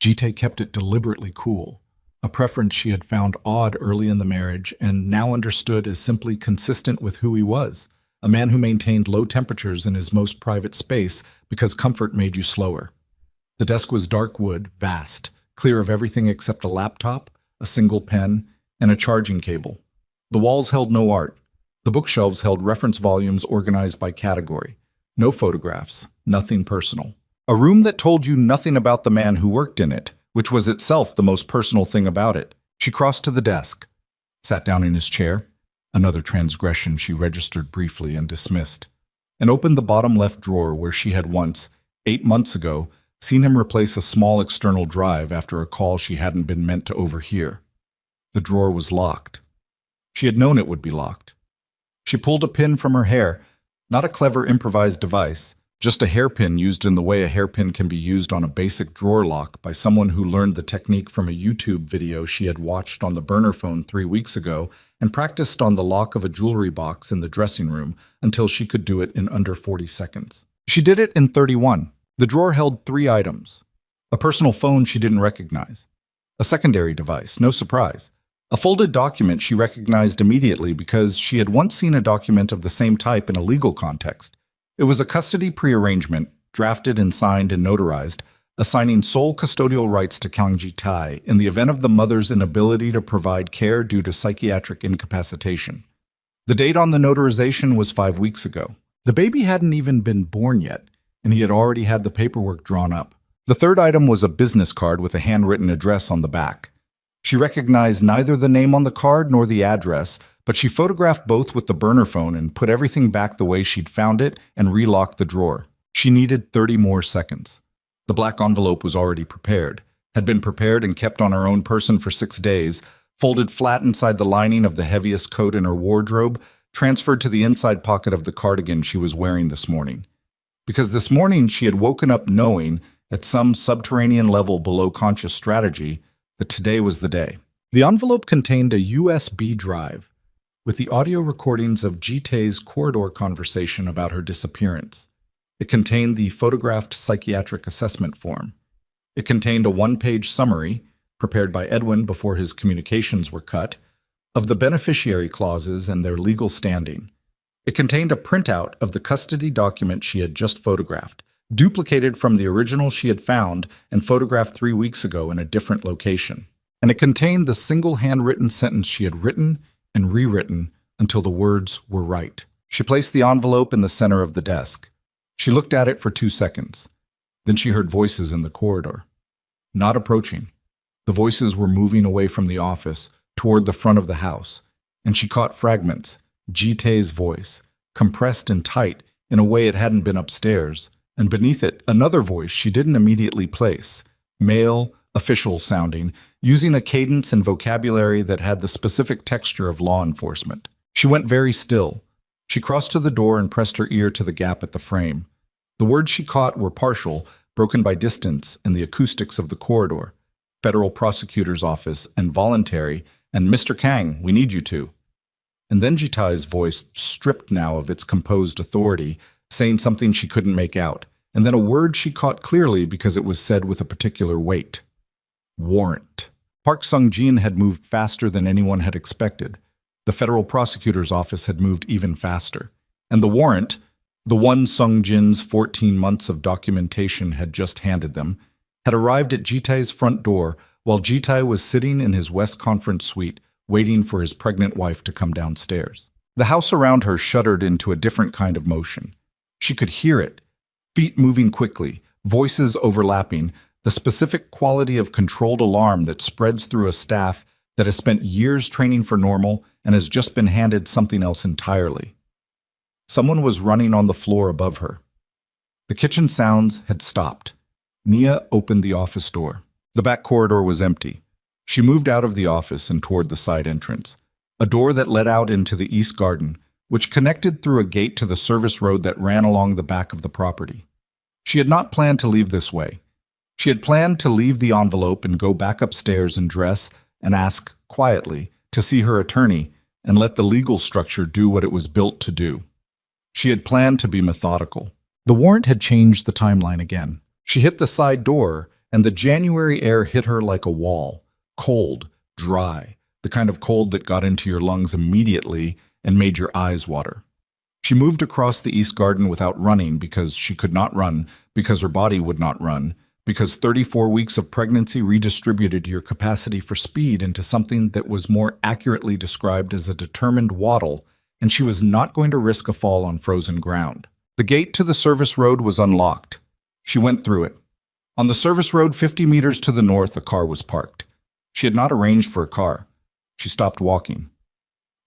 Jitai kept it deliberately cool, a preference she had found odd early in the marriage and now understood as simply consistent with who he was, a man who maintained low temperatures in his most private space because comfort made you slower. The desk was dark wood, vast, clear of everything except a laptop, a single pen, and a charging cable. The walls held no art. The bookshelves held reference volumes organized by category. No photographs, nothing personal. A room that told you nothing about the man who worked in it, which was itself the most personal thing about it. She crossed to the desk, sat down in his chair, another transgression she registered briefly and dismissed, and opened the bottom left drawer where she had once, 8 months ago, seen him replace a small external drive after a call she hadn't been meant to overhear. The drawer was locked. She had known it would be locked. She pulled a pin from her hair, not a clever improvised device, just a hairpin used in the way a hairpin can be used on a basic drawer lock by someone who learned the technique from a YouTube video she had watched on the burner phone 3 weeks ago and practiced on the lock of a jewelry box in the dressing room until she could do it in under 40 seconds. She did it in 31. The drawer held 3 items. A personal phone she didn't recognize. A secondary device, no surprise. A folded document she recognized immediately because she had once seen a document of the same type in a legal context. It was a custody prearrangement, drafted and signed and notarized, assigning sole custodial rights to Kang Ji-tai in the event of the mother's inability to provide care due to psychiatric incapacitation. The date on the notarization was 5 weeks ago. The baby hadn't even been born yet, and he had already had the paperwork drawn up. The third item was a business card with a handwritten address on the back. She recognized neither the name on the card nor the address, but she photographed both with the burner phone and put everything back the way she'd found it and relocked the drawer. She needed 30 more seconds. The black envelope was already prepared, had been prepared and kept on her own person for 6 days, folded flat inside the lining of the heaviest coat in her wardrobe, transferred to the inside pocket of the cardigan she was wearing this morning. Because this morning she had woken up knowing, at some subterranean level below conscious strategy, that today was the day. The envelope contained a USB drive with the audio recordings of Jitai's corridor conversation about her disappearance. It contained the photographed psychiatric assessment form. It contained a 1-page summary, prepared by Edwin before his communications were cut, of the beneficiary clauses and their legal standing. It contained a printout of the custody document she had just photographed, duplicated from the original she had found and photographed 3 weeks ago in a different location. And it contained the single handwritten sentence she had written and rewritten until the words were right. She placed the envelope in the center of the desk. She looked at it for 2 seconds. Then she heard voices in the corridor. Not approaching. The voices were moving away from the office, toward the front of the house, and she caught fragments. Jitai's voice, compressed and tight in a way it hadn't been upstairs, and beneath it, another voice she didn't immediately place, male, official sounding, using a cadence and vocabulary that had the specific texture of law enforcement. She went very still. She crossed to the door and pressed her ear to the gap at the frame. The words she caught were partial, broken by distance and the acoustics of the corridor. Federal prosecutor's office and voluntary, and Mr. Kang, we need you to. And then Jitai's voice, stripped now of its composed authority, saying something she couldn't make out, and then a word she caught clearly because it was said with a particular weight. Warrant. Park Sung-jin had moved faster than anyone had expected. The federal prosecutor's office had moved even faster. And the warrant, the one Sung-jin's 14 months of documentation had just handed them, had arrived at Jitai's front door while Jitai was sitting in his West Conference suite waiting for his pregnant wife to come downstairs. The house around her shuddered into a different kind of motion. She could hear it, feet moving quickly, voices overlapping, the specific quality of controlled alarm that spreads through a staff that has spent years training for normal and has just been handed something else entirely. Someone was running on the floor above her. The kitchen sounds had stopped. Nia opened the office door. The back corridor was empty. She moved out of the office and toward the side entrance, a door that led out into the east garden, which connected through a gate to the service road that ran along the back of the property. She had not planned to leave this way. She had planned to leave the envelope and go back upstairs and dress and ask quietly to see her attorney and let the legal structure do what it was built to do. She had planned to be methodical. The warrant had changed the timeline again. She hit the side door, and the January air hit her like a wall, cold, dry, the kind of cold that got into your lungs immediately and made your eyes water. She moved across the east garden without running because she could not run, because her body would not run, because 34 weeks of pregnancy redistributed your capacity for speed into something that was more accurately described as a determined waddle, and she was not going to risk a fall on frozen ground. The gate to the service road was unlocked. She went through it. On the service road 50 meters to the north, a car was parked. She had not arranged for a car. She stopped walking.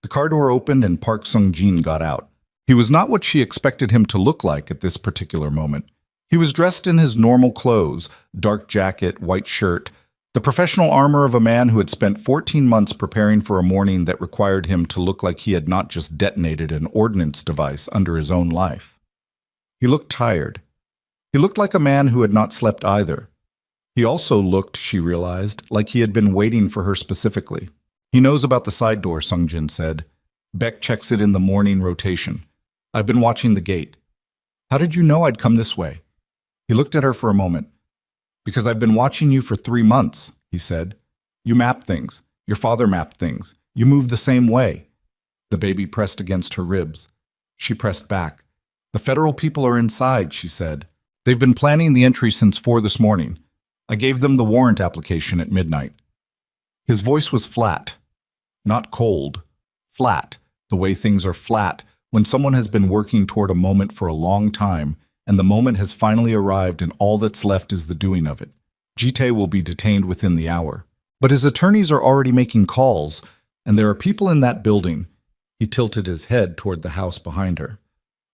The car door opened and Park Sung-jin got out. He was not what she expected him to look like at this particular moment. He was dressed in his normal clothes, dark jacket, white shirt, the professional armor of a man who had spent 14 months preparing for a morning that required him to look like he had not just detonated an ordnance device under his own life. He looked tired. He looked like a man who had not slept either. He also looked, she realized, like he had been waiting for her specifically. He knows about the side door, Sung-jin said. Beck checks it in the morning rotation. I've been watching the gate. How did you know I'd come this way? He looked at her for a moment. Because I've been watching you for 3 months, he said. You map things. Your father mapped things. You move the same way. The baby pressed against her ribs. She pressed back. The federal people are inside, she said. They've been planning the entry since 4 this morning. I gave them the warrant application at midnight. His voice was flat. Not cold. Flat. The way things are flat when someone has been working toward a moment for a long time and the moment has finally arrived and all that's left is the doing of it. Jitae will be detained within the hour. But his attorneys are already making calls, and there are people in that building, he tilted his head toward the house behind her,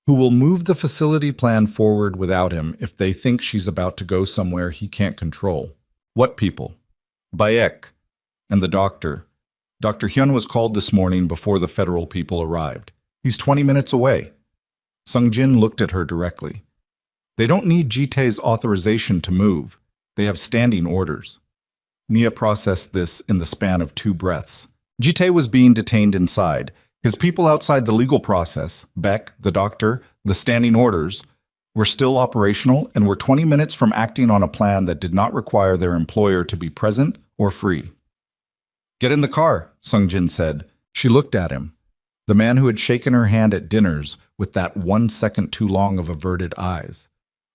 who will move the facility plan forward without him if they think she's about to go somewhere he can't control. What people? Bayek and the doctor. Dr. Hyun was called this morning before the federal people arrived. He's 20 minutes away. Sung-jin looked at her directly. They don't need Jitae's authorization to move. They have standing orders. Nia processed this in the span of 2 breaths. Jitae was being detained inside. His people outside the legal process, Beck, the doctor, the standing orders, were still operational and were 20 minutes from acting on a plan that did not require their employer to be present or free. Get in the car, Sung-jin said. She looked at him, the man who had shaken her hand at dinners with that 1 second too long of averted eyes.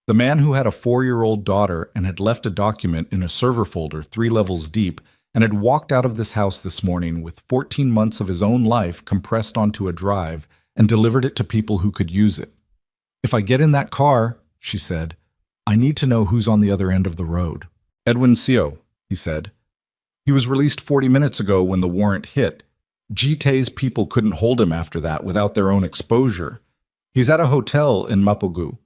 The man who had a 4-year-old daughter and had left a document in a server folder 3 levels deep and had walked out of this house this morning with 14 months of his own life compressed onto a drive and delivered it to people who could use it. If I get in that car, she said, I need to know who's on the other end of the road. Edwin Seo, he said. He was released 40 minutes ago when the warrant hit. Jitae's people couldn't hold him after that without their own exposure. He's at a hotel in Mapogu.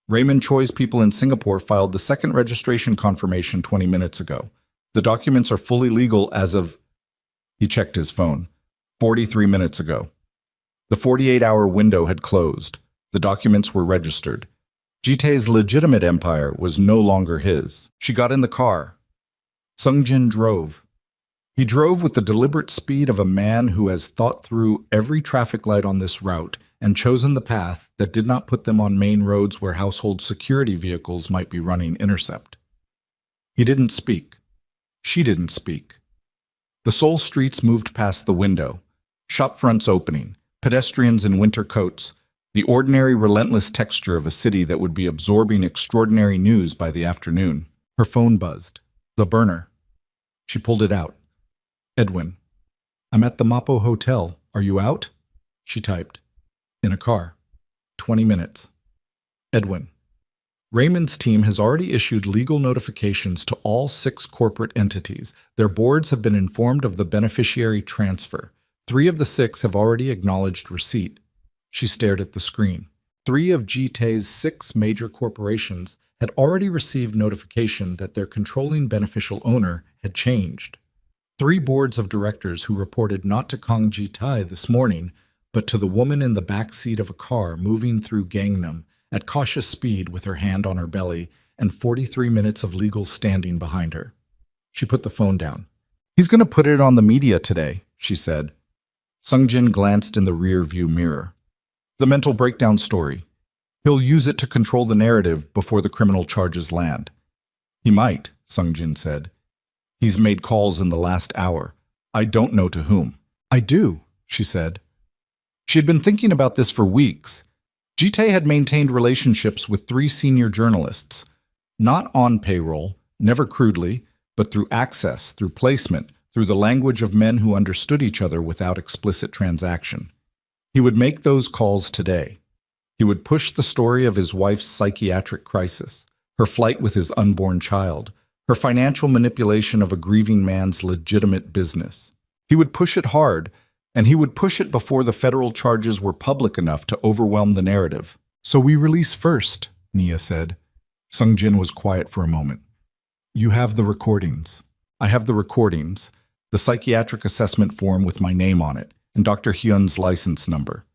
Raymond Choi's people in Singapore filed the second registration confirmation 20 minutes ago. The documents are fully legal as of, he checked his phone, 43 minutes ago. The 48-hour window had closed. The documents were registered. Jitae's legitimate empire was no longer his. She got in the car. Sung-jin drove. He drove with the deliberate speed of a man who has thought through every traffic light on this route and chosen the path that did not put them on main roads where household security vehicles might be running intercept. He didn't speak. She didn't speak. The Seoul streets moved past the window, shop fronts opening, pedestrians in winter coats, the ordinary relentless texture of a city that would be absorbing extraordinary news by the afternoon. Her phone buzzed. The burner. She pulled it out. Edwin. I'm at the Mapo Hotel. Are you out? She typed. In a car. 20 minutes. Edwin. Raymond's team has already issued legal notifications to all 6 corporate entities. Their boards have been informed of the beneficiary transfer. 3 of the 6 have already acknowledged receipt. She stared at the screen. 3 of Jitae's 6 major corporations had already received notification that their controlling beneficial owner had changed. 3 boards of directors who reported not to Kang Jitae this morning, but to the woman in the back seat of a car moving through Gangnam at cautious speed with her hand on her belly and 43 minutes of legal standing behind her. She put the phone down. "He's going to put it on the media today," she said. Sungjin glanced in the rear-view mirror. The mental breakdown story. He'll use it to control the narrative before the criminal charges land. He might, Sungjin said. He's made calls in the last hour. I don't know to whom. I do, she said. She had been thinking about this for weeks. Jitae had maintained relationships with 3 senior journalists, not on payroll, never crudely, but through access, through placement, through the language of men who understood each other without explicit transaction. He would make those calls today. He would push the story of his wife's psychiatric crisis, her flight with his unborn child, her financial manipulation of a grieving man's legitimate business. He would push it hard, and he would push it before the federal charges were public enough to overwhelm the narrative. "So we release first," Nia said. Sungjin was quiet for a moment. "You have the recordings." "I have the recordings, the psychiatric assessment form with my name on it, and Dr. Hyun's license number.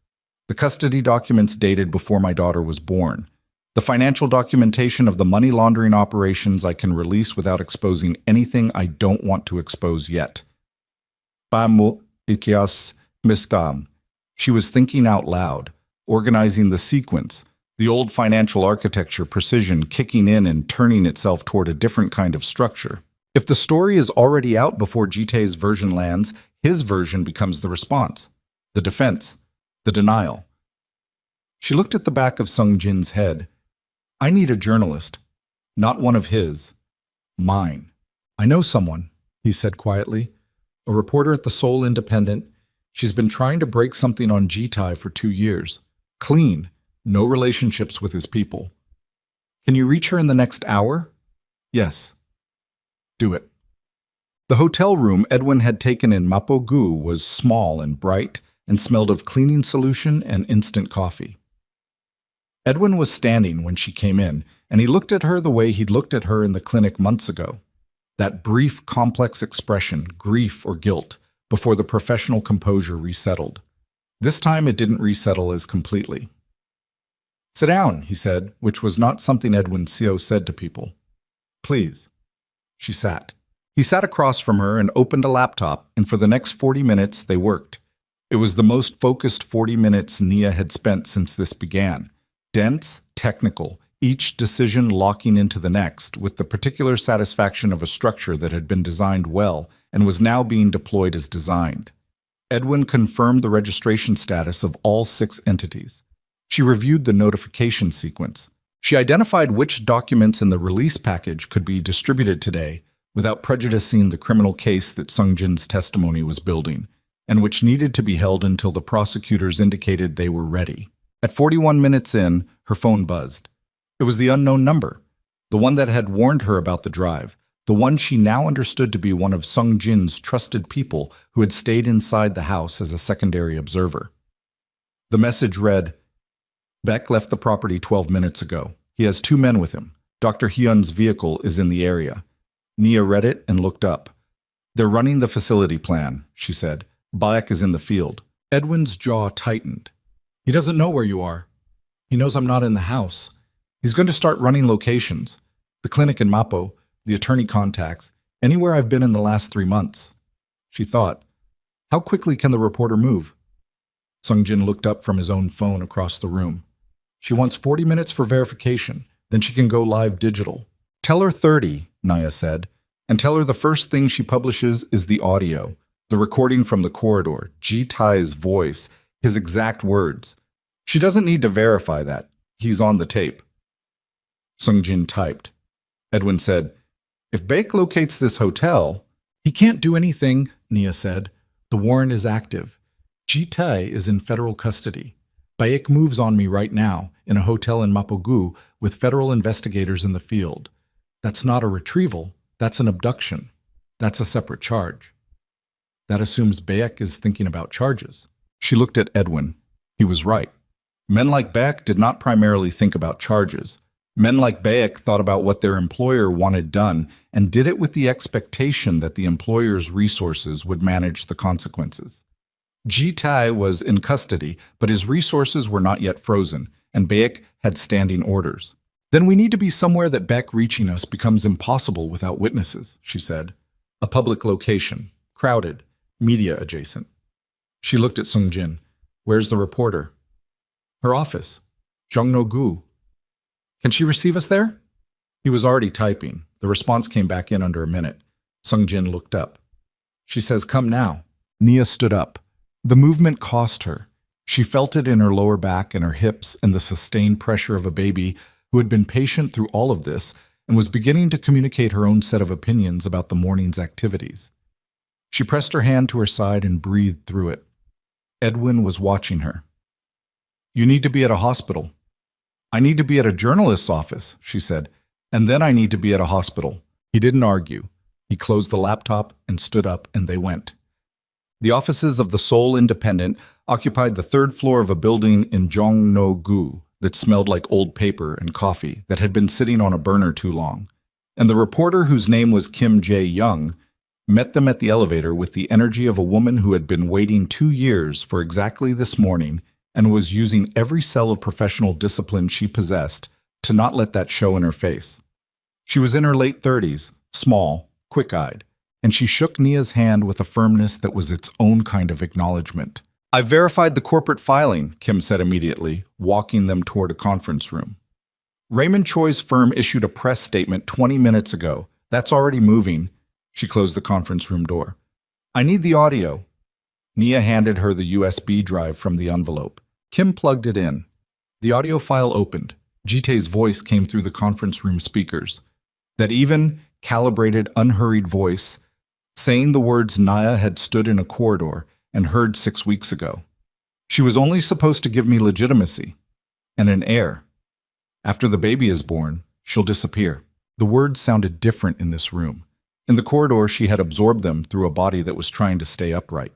The custody documents dated before my daughter was born. The financial documentation of the money laundering operations I can release without exposing anything I don't want to expose yet." Bamu ikias mistam. She was thinking out loud, organizing the sequence, the old financial architecture precision kicking in and turning itself toward a different kind of structure. If the story is already out before Jitae's version lands, his version becomes the response, the defense, the denial. She looked at the back of Sungjin's head. "I need a journalist, not one of his. Mine." "I know someone," he said quietly. "A reporter at the Seoul Independent. She's been trying to break something on Jitae for 2 years. Clean, no relationships with his people. Can you reach her in the next hour?" "Yes." "Do it." The hotel room Edwin had taken in Mapo-gu was small and bright and smelled of cleaning solution and instant coffee. Edwin was standing when she came in, and he looked at her the way he'd looked at her in the clinic months ago. That brief, complex expression, grief or guilt, before the professional composure resettled. This time it didn't resettle as completely. "Sit down," he said, which was not something Edwin Seo said to people. "Please." She sat. He sat across from her and opened a laptop, and for the next 40 minutes they worked. It was the most focused 40 minutes Nia had spent since this began. Dense, technical, each decision locking into the next, with the particular satisfaction of a structure that had been designed well and was now being deployed as designed. Edwin confirmed the registration status of all 6 entities. She reviewed the notification sequence. She identified which documents in the release package could be distributed today without prejudicing the criminal case that Sungjin's testimony was building, and which needed to be held until the prosecutors indicated they were ready. At 41 minutes in, her phone buzzed. It was the unknown number, the one that had warned her about the drive, the one she now understood to be one of Sungjin's trusted people who had stayed inside the house as a secondary observer. The message read, "Beck left the property 12 minutes ago. He has 2 men with him. Dr. Hyun's vehicle is in the area." Nia read it and looked up. "They're running the facility plan," she said. "Beck is in the field." Edwin's jaw tightened. "He doesn't know where you are. He knows I'm not in the house. He's going to start running locations. The clinic in Mapo, the attorney contacts, anywhere I've been in the last 3 months." She thought, how quickly can the reporter move? Sungjin looked up from his own phone across the room. "She wants 40 minutes for verification, then she can go live digital." "Tell her 30, Nia said, "and tell her the first thing she publishes is the audio, the recording from the corridor, Jitae's voice, his exact words. She doesn't need to verify that. He's on the tape." Sungjin typed. Edwin said, "If Baek locates this hotel..." "He can't do anything," Nia said. "The warrant is active. Jitae is in federal custody. Baek moves on me right now, in a hotel in Mapo-gu, with federal investigators in the field. That's not a retrieval, that's an abduction. That's a separate charge. That assumes Baek is thinking about charges." She looked at Edwin. He was right. Men like Beck did not primarily think about charges. Men like Beck thought about what their employer wanted done and did it with the expectation that the employer's resources would manage the consequences. Ji-Tai was in custody, but his resources were not yet frozen, and Beck had standing orders. Then we need to be somewhere that Beck reaching us becomes impossible without witnesses, she said. A public location, crowded, media adjacent. She looked at Sung-jin. Where's the reporter? Her office. Jongno-gu. Can she receive us there? He was already typing. The response came back in under a minute. Sung-jin looked up. She says, come now. Nia stood up. The movement cost her. She felt it in her lower back and her hips and the sustained pressure of a baby who had been patient through all of this and was beginning to communicate her own set of opinions about the morning's activities. She pressed her hand to her side and breathed through it. Edwin was watching her. You need to be at a hospital. I need to be at a journalist's office, she said, and then I need to be at a hospital. He didn't argue. He closed the laptop and stood up, and they went. The offices of the Seoul Independent occupied the third floor of a building in Jongno-gu that smelled like old paper and coffee that had been sitting on a burner too long. And the reporter, whose name was Kim Jae-young, met them at the elevator with the energy of a woman who had been waiting 2 years for exactly this morning and was using every cell of professional discipline she possessed to not let that show in her face. She was in her late 30s, small, quick-eyed, and she shook Nia's hand with a firmness that was its own kind of acknowledgement. I've verified the corporate filing, Kim said immediately, walking them toward a conference room. Raymond Choi's firm issued a press statement 20 minutes ago. That's already moving. She closed the conference room door. I need the audio. Nia handed her the USB drive from the envelope. Kim plugged it in. The audio file opened. Jitae's voice came through the conference room speakers. That even, calibrated, unhurried voice, saying the words Nia had stood in a corridor and heard 6 weeks ago. She was only supposed to give me legitimacy and an heir. After the baby is born, she'll disappear. The words sounded different in this room. In the corridor, she had absorbed them through a body that was trying to stay upright.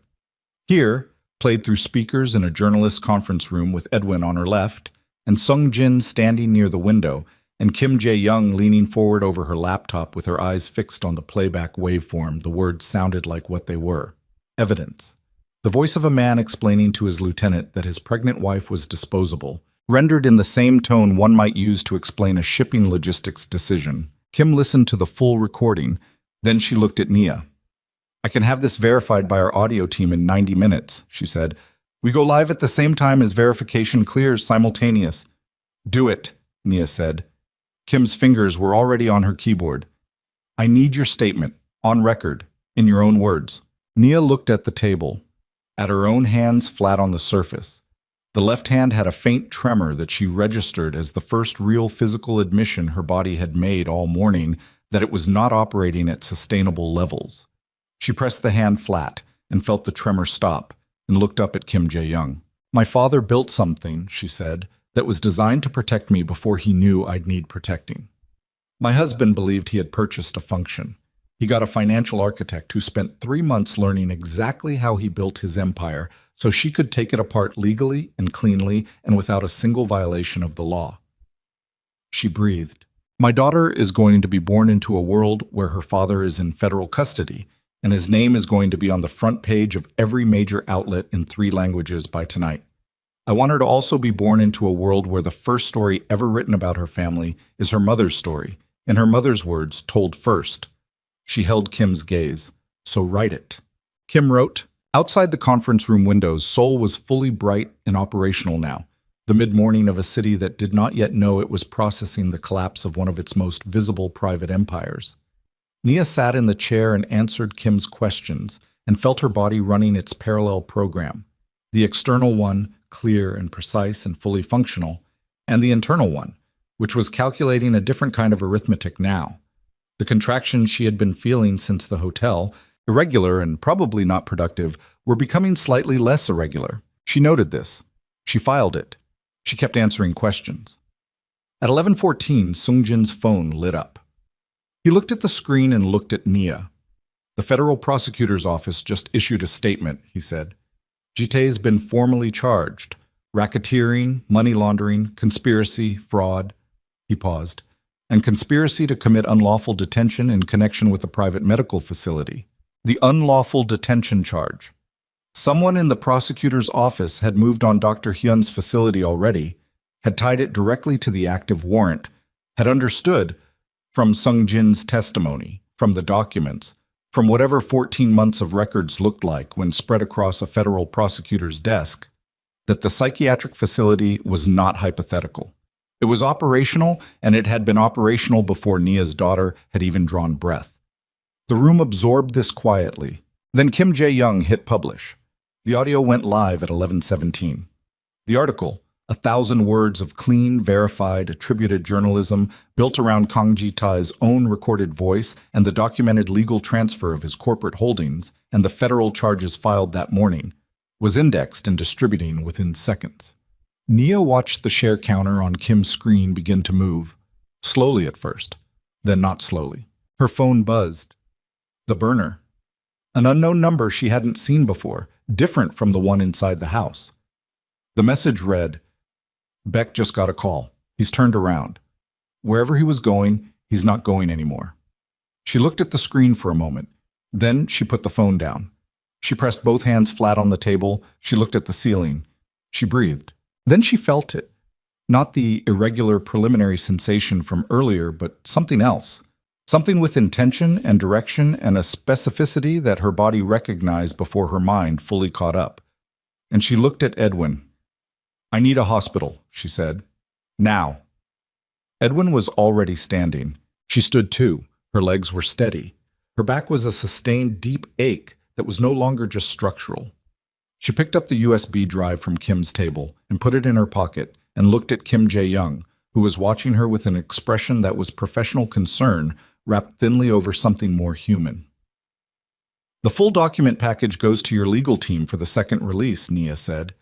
Here, played through speakers in a journalist conference room with Edwin on her left, and Sung-jin standing near the window, and Kim Jae-young leaning forward over her laptop with her eyes fixed on the playback waveform, the words sounded like what they were. Evidence. The voice of a man explaining to his lieutenant that his pregnant wife was disposable, rendered in the same tone one might use to explain a shipping logistics decision. Kim listened to the full recording, then she looked at Nia. I can have this verified by our audio team in 90 minutes, she said. We go live at the same time as verification clears simultaneous. Do it, Nia said. Kim's fingers were already on her keyboard. I need your statement, on record, in your own words. Nia looked at the table, at her own hands flat on the surface. The left hand had a faint tremor that she registered as the first real physical admission her body had made all morning that it was not operating at sustainable levels. She pressed the hand flat and felt the tremor stop and looked up at Kim Jae-young. My father built something, she said, that was designed to protect me before he knew I'd need protecting. My husband believed he had purchased a function. He got a financial architect who spent 3 months learning exactly how he built his empire so she could take it apart legally and cleanly and without a single violation of the law. She breathed. My daughter is going to be born into a world where her father is in federal custody, and his name is going to be on the front page of every major outlet in 3 languages by tonight. I want her to also be born into a world where the first story ever written about her family is her mother's story, in her mother's words, told first. She held Kim's gaze. So write it. Kim wrote. Outside the conference room windows, Seoul was fully bright and operational now, the mid-morning of a city that did not yet know it was processing the collapse of one of its most visible private empires. Nia sat in the chair and answered Kim's questions and felt her body running its parallel program. The external one, clear and precise and fully functional, and the internal one, which was calculating a different kind of arithmetic now. The contractions she had been feeling since the hotel, irregular and probably not productive, were becoming slightly less irregular. She noted this. She filed it. She kept answering questions. At 11:14, Sung-jin's phone lit up. He looked at the screen and looked at Nia. The federal prosecutor's office just issued a statement, he said. Jitae's been formally charged. Racketeering, money laundering, conspiracy, fraud. He paused. And conspiracy to commit unlawful detention in connection with a private medical facility. The unlawful detention charge. Someone in the prosecutor's office had moved on Dr. Hyun's facility already, had tied it directly to the active warrant, had understood from Sung Jin's testimony, from the documents, from whatever 14 months of records looked like when spread across a federal prosecutor's desk, that the psychiatric facility was not hypothetical. It was operational, and it had been operational before Nia's daughter had even drawn breath. The room absorbed this quietly. Then Kim Jae-young hit publish. The audio went live at 11:17. The article, 1,000 words of clean, verified, attributed journalism built around Kang Ji-tae's own recorded voice and the documented legal transfer of his corporate holdings and the federal charges filed that morning, was indexed and distributing within seconds. Nia watched the share counter on Kim's screen begin to move, slowly at first, then not slowly. Her phone buzzed. The burner. An unknown number she hadn't seen before, different from the one inside the house. The message read, "Beck just got a call. He's turned around. Wherever he was going, he's not going anymore." She looked at the screen for a moment. Then she put the phone down. She pressed both hands flat on the table. She looked at the ceiling. She breathed. Then she felt it. Not the irregular preliminary sensation from earlier, but something else. Something with intention and direction and a specificity that her body recognized before her mind fully caught up. And she looked at Edwin. "I need a hospital," she said. "Now." Edwin was already standing. She stood too. Her legs were steady. Her back was a sustained deep ache that was no longer just structural. She picked up the USB drive from Kim's table and put it in her pocket and looked at Kim Jae-young, who was watching her with an expression that was professional concern wrapped thinly over something more human. "The full document package goes to your legal team for the second release," Nia said.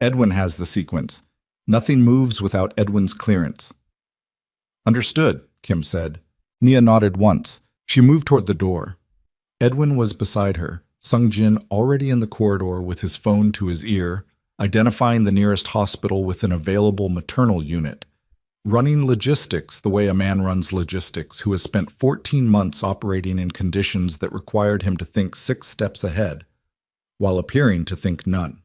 "Edwin has the sequence. Nothing moves without Edwin's clearance." "Understood," Kim said. Nia nodded once. She moved toward the door. Edwin was beside her, Sung Jin already in the corridor with his phone to his ear, identifying the nearest hospital with an available maternal unit. Running logistics the way a man runs logistics who has spent 14 months operating in conditions that required him to think 6 steps ahead, while appearing to think none.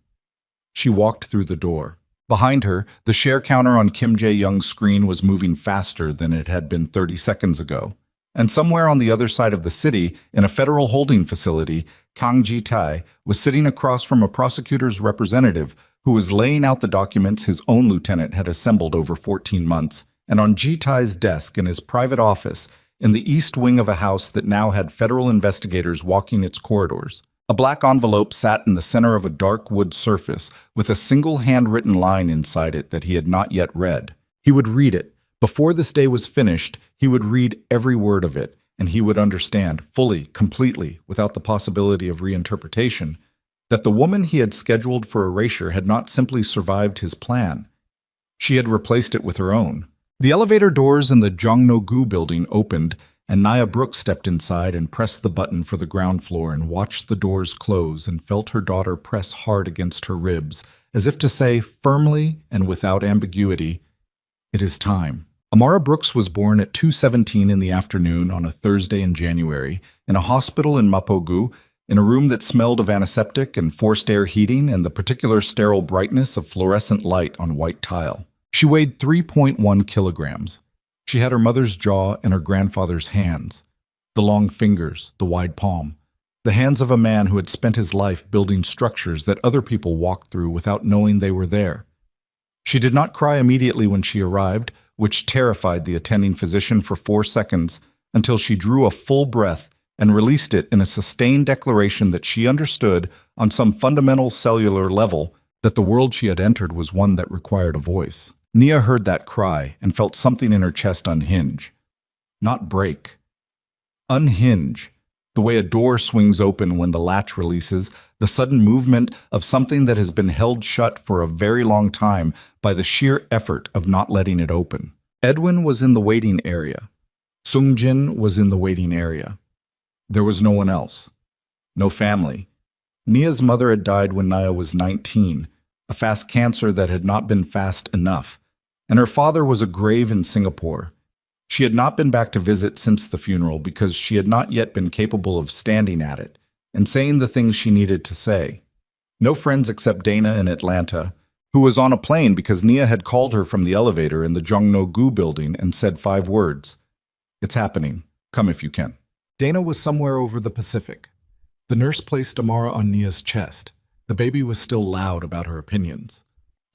She walked through the door. Behind her, the share counter on Kim Jae-young's screen was moving faster than it had been 30 seconds ago. And somewhere on the other side of the city, in a federal holding facility, Kang Ji-tae was sitting across from a prosecutor's representative who was laying out the documents his own lieutenant had assembled over 14 months, and on Ji-tae's desk in his private office in the east wing of a house that now had federal investigators walking its corridors. A black envelope sat in the center of a dark wood surface with a single handwritten line inside it that he had not yet read. He would read it. Before this day was finished, he would read every word of it, and he would understand fully, completely, without the possibility of reinterpretation, that the woman he had scheduled for erasure had not simply survived his plan. She had replaced it with her own. The elevator doors in the Jongno-gu building opened, and Nia Brooks stepped inside and pressed the button for the ground floor and watched the doors close and felt her daughter press hard against her ribs, as if to say, firmly and without ambiguity, "It is time." Amara Brooks was born at 2:17 in the afternoon on a Thursday in January in a hospital in Mapogu, in a room that smelled of antiseptic and forced air heating and the particular sterile brightness of fluorescent light on white tile. She weighed 3.1 kilograms. She had her mother's jaw and her grandfather's hands, the long fingers, the wide palm, the hands of a man who had spent his life building structures that other people walked through without knowing they were there. She did not cry immediately when she arrived, which terrified the attending physician for 4 seconds, until she drew a full breath and released it in a sustained declaration that she understood, on some fundamental cellular level, that the world she had entered was one that required a voice. Nia heard that cry and felt something in her chest unhinge. Not break. Unhinge. The way a door swings open when the latch releases, the sudden movement of something that has been held shut for a very long time by the sheer effort of not letting it open. Edwin was in the waiting area. Sung Jin was in the waiting area. There was no one else. No family. Nia's mother had died when Nia was 19. a fast cancer that had not been fast enough, and her father was a grave in Singapore. She had not been back to visit since the funeral because she had not yet been capable of standing at it and saying the things she needed to say. No friends except Dana in Atlanta, who was on a plane because Nia had called her from the elevator in the Jongno-gu building and said 5 words. "It's happening. Come if you can." Dana was somewhere over the Pacific. The nurse placed Amara on Nia's chest. The baby was still loud about her opinions.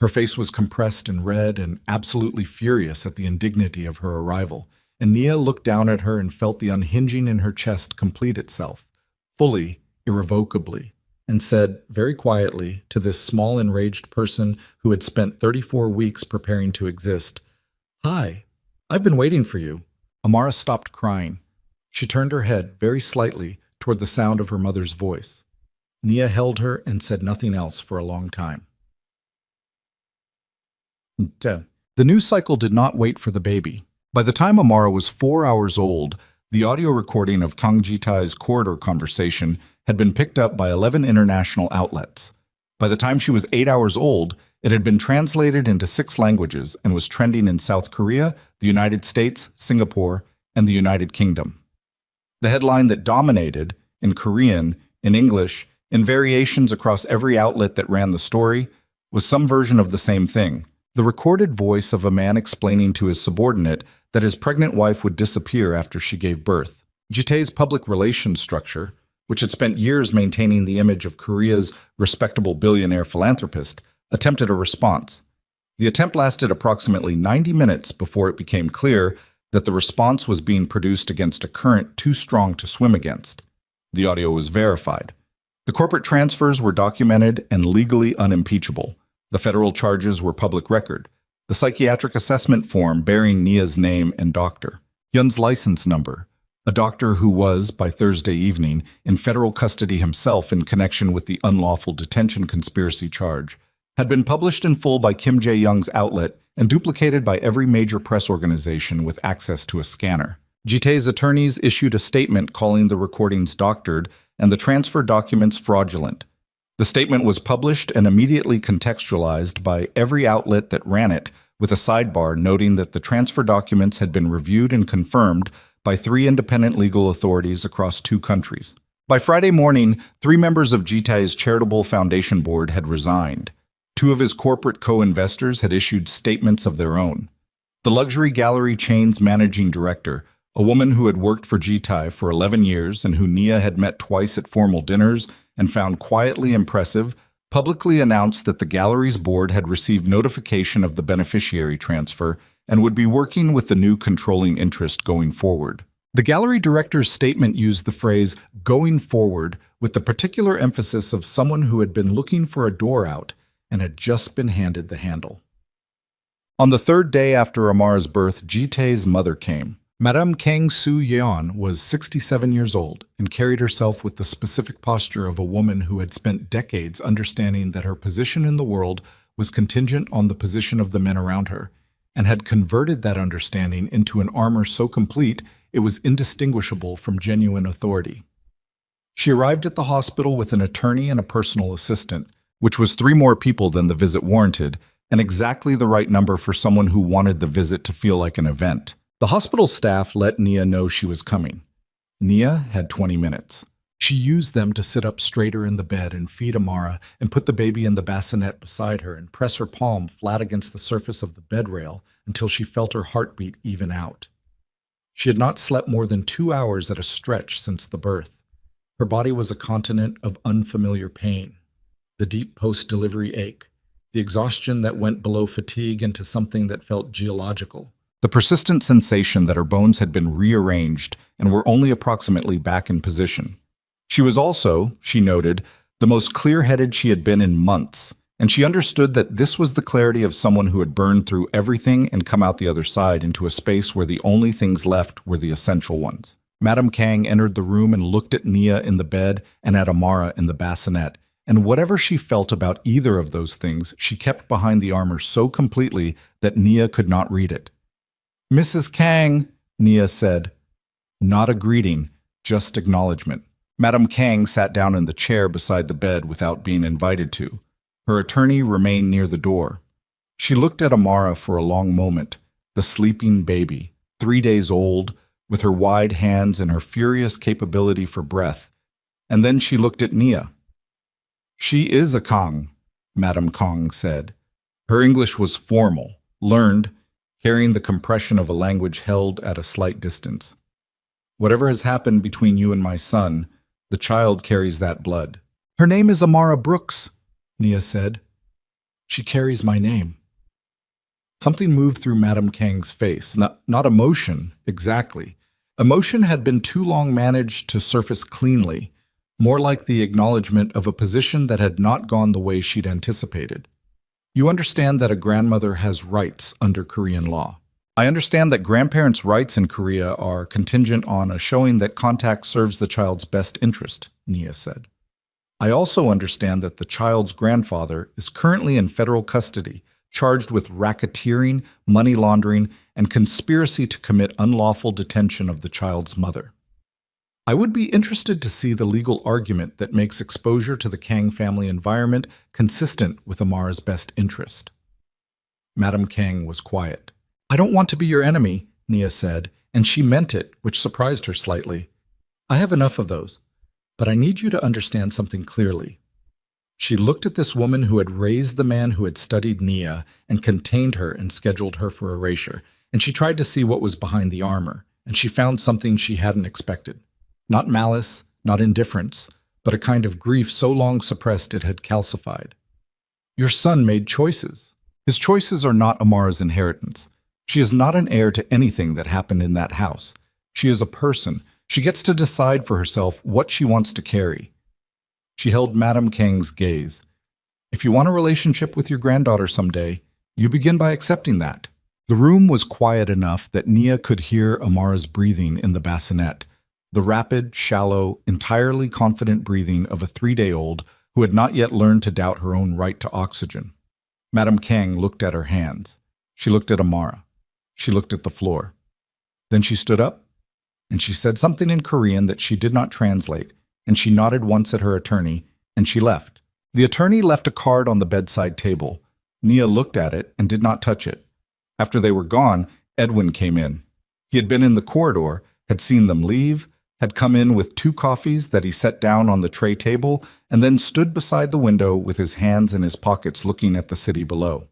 Her face was compressed and red and absolutely furious at the indignity of her arrival, and Nia looked down at her and felt the unhinging in her chest complete itself, fully, irrevocably, and said very quietly to this small enraged person who had spent 34 weeks preparing to exist, "Hi, I've been waiting for you." Amara stopped crying. She turned her head very slightly toward the sound of her mother's voice. Nia held her and said nothing else for a long time. The news cycle did not wait for the baby. By the time Amara was 4 hours old, the audio recording of Kang Ji-tae's corridor conversation had been picked up by 11 international outlets. By the time she was 8 hours old, it had been translated into 6 languages and was trending in South Korea, the United States, Singapore, and the United Kingdom. The headline that dominated, in Korean, in English, in variations across every outlet that ran the story, was some version of the same thing. The recorded voice of a man explaining to his subordinate that his pregnant wife would disappear after she gave birth. Ji-tae's public relations structure, which had spent years maintaining the image of Korea's respectable billionaire philanthropist, attempted a response. The attempt lasted approximately 90 minutes before it became clear that the response was being produced against a current too strong to swim against. The audio was verified. The corporate transfers were documented and legally unimpeachable. The federal charges were public record. The psychiatric assessment form bearing Nia's name and doctor. Hyun's license number. A doctor who was, by Thursday evening, in federal custody himself in connection with the unlawful detention conspiracy charge, had been published in full by Kim Jae-young's outlet and duplicated by every major press organization with access to a scanner. Ji-tae's attorneys issued a statement calling the recordings doctored and the transfer documents fraudulent. The statement was published and immediately contextualized by every outlet that ran it, with a sidebar noting that the transfer documents had been reviewed and confirmed by 3 independent legal authorities across 2 countries. By Friday morning, 3 members of Ji-tae's charitable foundation board had resigned. 2 of his corporate co-investors had issued statements of their own. The luxury gallery chain's managing director, a woman who had worked for Ji-tae for 11 years and who Nia had met twice at formal dinners and found quietly impressive, publicly announced that the gallery's board had received notification of the beneficiary transfer and would be working with the new controlling interest going forward. The gallery director's statement used the phrase "going forward" with the particular emphasis of someone who had been looking for a door out and had just been handed the handle. On the 3rd day after Amara's birth, Ji-tae's mother came. Madame Kang Soo-yeon was 67 years old and carried herself with the specific posture of a woman who had spent decades understanding that her position in the world was contingent on the position of the men around her, and had converted that understanding into an armor so complete it was indistinguishable from genuine authority. She arrived at the hospital with an attorney and a personal assistant, which was 3 more people than the visit warranted, and exactly the right number for someone who wanted the visit to feel like an event. The hospital staff let Nia know she was coming. Nia had 20 minutes. She used them to sit up straighter in the bed and feed Amara and put the baby in the bassinet beside her and press her palm flat against the surface of the bed rail until she felt her heartbeat even out. She had not slept more than 2 hours at a stretch since the birth. Her body was a continent of unfamiliar pain. The deep post-delivery ache, the exhaustion that went below fatigue into something that felt geological. The persistent sensation that her bones had been rearranged and were only approximately back in position. She was also, she noted, the most clear-headed she had been in months, and she understood that this was the clarity of someone who had burned through everything and come out the other side into a space where the only things left were the essential ones. Madame Kang entered the room and looked at Nia in the bed and at Amara in the bassinet, and whatever she felt about either of those things, she kept behind the armor so completely that Nia could not read it. "Mrs. Kang," Nia said. Not a greeting, just acknowledgement. Madame Kang sat down in the chair beside the bed without being invited to. Her attorney remained near the door. She looked at Amara for a long moment, the sleeping baby, 3 days old, with her wide hands and her furious capability for breath, and then she looked at Nia. "She is a Kong," Madame Kong said. Her English was formal, learned, carrying the compression of a language held at a slight distance. "Whatever has happened between you and my son, the child carries that blood." "Her name is Amara Brooks," Nia said. "She carries my name." Something moved through Madame Kang's face. Not emotion, exactly. Emotion had been too long managed to surface cleanly, more like the acknowledgement of a position that had not gone the way she'd anticipated. "You understand that a grandmother has rights under Korean law." "I understand that grandparents' rights in Korea are contingent on a showing that contact serves the child's best interest," Nia said. "I also understand that the child's grandfather is currently in federal custody, charged with racketeering, money laundering, and conspiracy to commit unlawful detention of the child's mother. I would be interested to see the legal argument that makes exposure to the Kang family environment consistent with Amara's best interest." Madame Kang was quiet. "I don't want to be your enemy," Nia said, and she meant it, which surprised her slightly. "I have enough of those, but I need you to understand something clearly." She looked at this woman who had raised the man who had studied Nia and contained her and scheduled her for erasure, and she tried to see what was behind the armor, and she found something she hadn't expected. Not malice, not indifference, but a kind of grief so long suppressed it had calcified. "Your son made choices. His choices are not Amara's inheritance. She is not an heir to anything that happened in that house. She is a person. She gets to decide for herself what she wants to carry." She held Madame Kang's gaze. "If you want a relationship with your granddaughter someday, you begin by accepting that." The room was quiet enough that Nia could hear Amara's breathing in the bassinet, the rapid, shallow, entirely confident breathing of a 3-day-old who had not yet learned to doubt her own right to oxygen. Madame Kang looked at her hands. She looked at Amara. She looked at the floor. Then she stood up, and she said something in Korean that she did not translate, and she nodded once at her attorney, and she left. The attorney left a card on the bedside table. Nia looked at it and did not touch it. After they were gone, Edwin came in. He had been in the corridor, had seen them leave, had come in with 2 coffees that he set down on the tray table, and then stood beside the window with his hands in his pockets looking at the city below.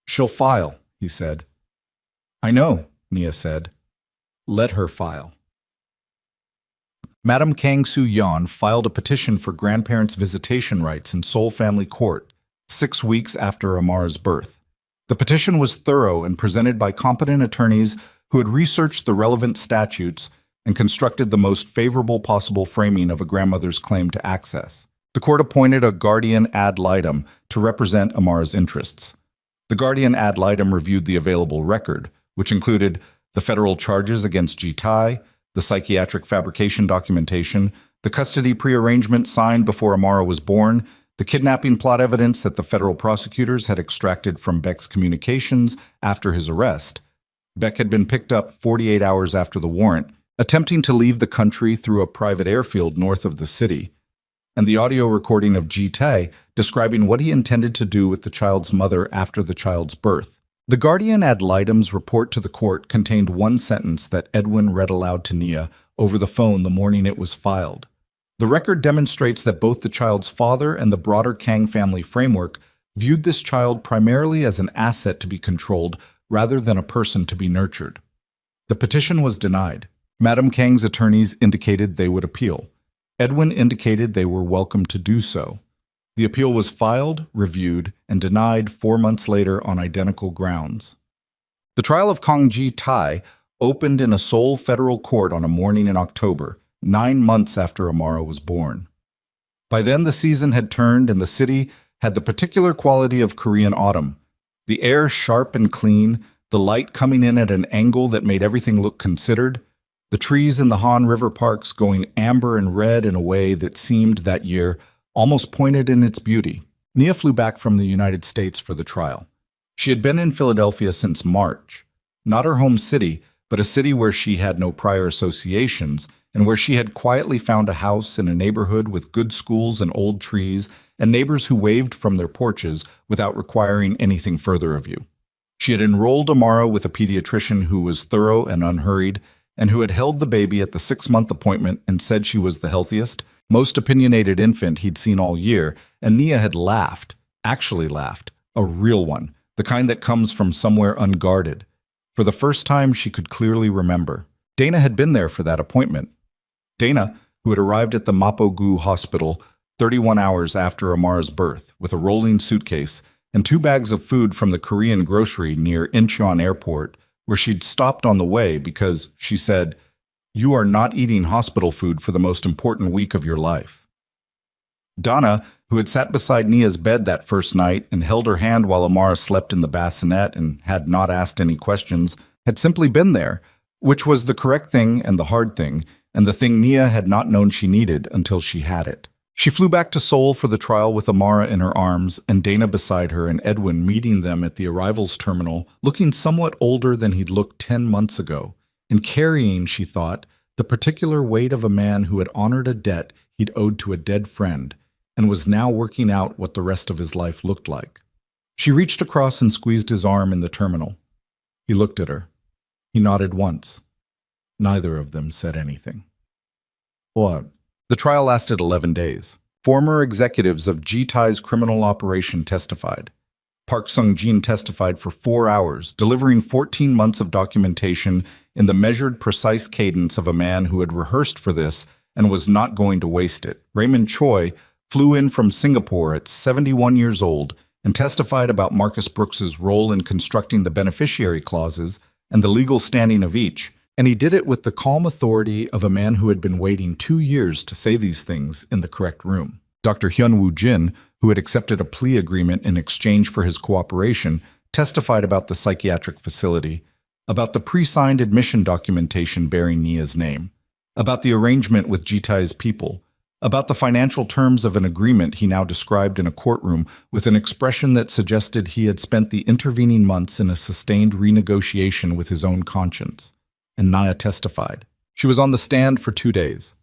"She'll file," he said. "I know," Nia said. "Let her file." Madame Kang Soo-yeon filed a petition for grandparents' visitation rights in Seoul Family Court 6 weeks after Amara's birth. The petition was thorough and presented by competent attorneys who had researched the relevant statutes and constructed the most favorable possible framing of a grandmother's claim to access. The court appointed a guardian ad litem to represent Amara's interests. The guardian ad litem reviewed the available record, which included the federal charges against Ji-tae, the psychiatric fabrication documentation, the custody prearrangement signed before Amara was born, the kidnapping plot evidence that the federal prosecutors had extracted from Beck's communications after his arrest. Beck had been picked up 48 hours after the warrant, attempting to leave the country through a private airfield north of the city, and the audio recording of Ji-tae describing what he intended to do with the child's mother after the child's birth. The guardian ad litem's report to the court contained one sentence that Edwin read aloud to Nia over the phone the morning it was filed. The record demonstrates that both the child's father and the broader Kang family framework viewed this child primarily as an asset to be controlled rather than a person to be nurtured. The petition was denied. Madame Kang's attorneys indicated they would appeal. Edwin indicated they were welcome to do so. The appeal was filed, reviewed, and denied 4 months later on identical grounds. The trial of Kang Ji-tae opened in a Seoul federal court on a morning in October, 9 months after Amara was born. By then the season had turned and the city had the particular quality of Korean autumn. The air sharp and clean, the light coming in at an angle that made everything look considered, the trees in the Han River parks going amber and red in a way that seemed that year almost pointed in its beauty. Nia flew back from the United States for the trial. She had been in Philadelphia since March, not her home city, but a city where she had no prior associations and where she had quietly found a house in a neighborhood with good schools and old trees and neighbors who waved from their porches without requiring anything further of you. She had enrolled Amara with a pediatrician who was thorough and unhurried, and who had held the baby at the 6-month appointment and said she was the healthiest, most opinionated infant he'd seen all year, and Nia had laughed, actually laughed, a real one, the kind that comes from somewhere unguarded. For the first time she could clearly remember. Dana had been there for that appointment. Dana, who had arrived at the Mapogu hospital 31 hours after Amara's birth, with a rolling suitcase and 2 bags of food from the Korean grocery near Incheon Airport, where she'd stopped on the way because, she said, "You are not eating hospital food for the most important week of your life." Donna, who had sat beside Nia's bed that first night and held her hand while Amara slept in the bassinet and had not asked any questions, had simply been there, which was the correct thing and the hard thing, and the thing Nia had not known she needed until she had it. She flew back to Seoul for the trial with Amara in her arms and Dana beside her and Edwin meeting them at the arrivals terminal, looking somewhat older than he'd looked 10 months ago, and carrying, she thought, the particular weight of a man who had honored a debt he'd owed to a dead friend and was now working out what the rest of his life looked like. She reached across and squeezed his arm in the terminal. He looked at her. He nodded once. Neither of them said anything. What? The trial lasted 11 days. Former executives of Jitai's criminal operation testified. Park Sung-jin testified for 4 hours, delivering 14 months of documentation in the measured, precise cadence of a man who had rehearsed for this and was not going to waste it. Raymond Choi flew in from Singapore at 71 years old and testified about Marcus Brooks's role in constructing the beneficiary clauses and the legal standing of each, and he did it with the calm authority of a man who had been waiting 2 years to say these things in the correct room. Dr. Hyun-woo Jin, who had accepted a plea agreement in exchange for his cooperation, testified about the psychiatric facility, about the pre-signed admission documentation bearing Nia's name, about the arrangement with Jitai's people, about the financial terms of an agreement he now described in a courtroom with an expression that suggested he had spent the intervening months in a sustained renegotiation with his own conscience. And Nia testified. She was on the stand for 2 days.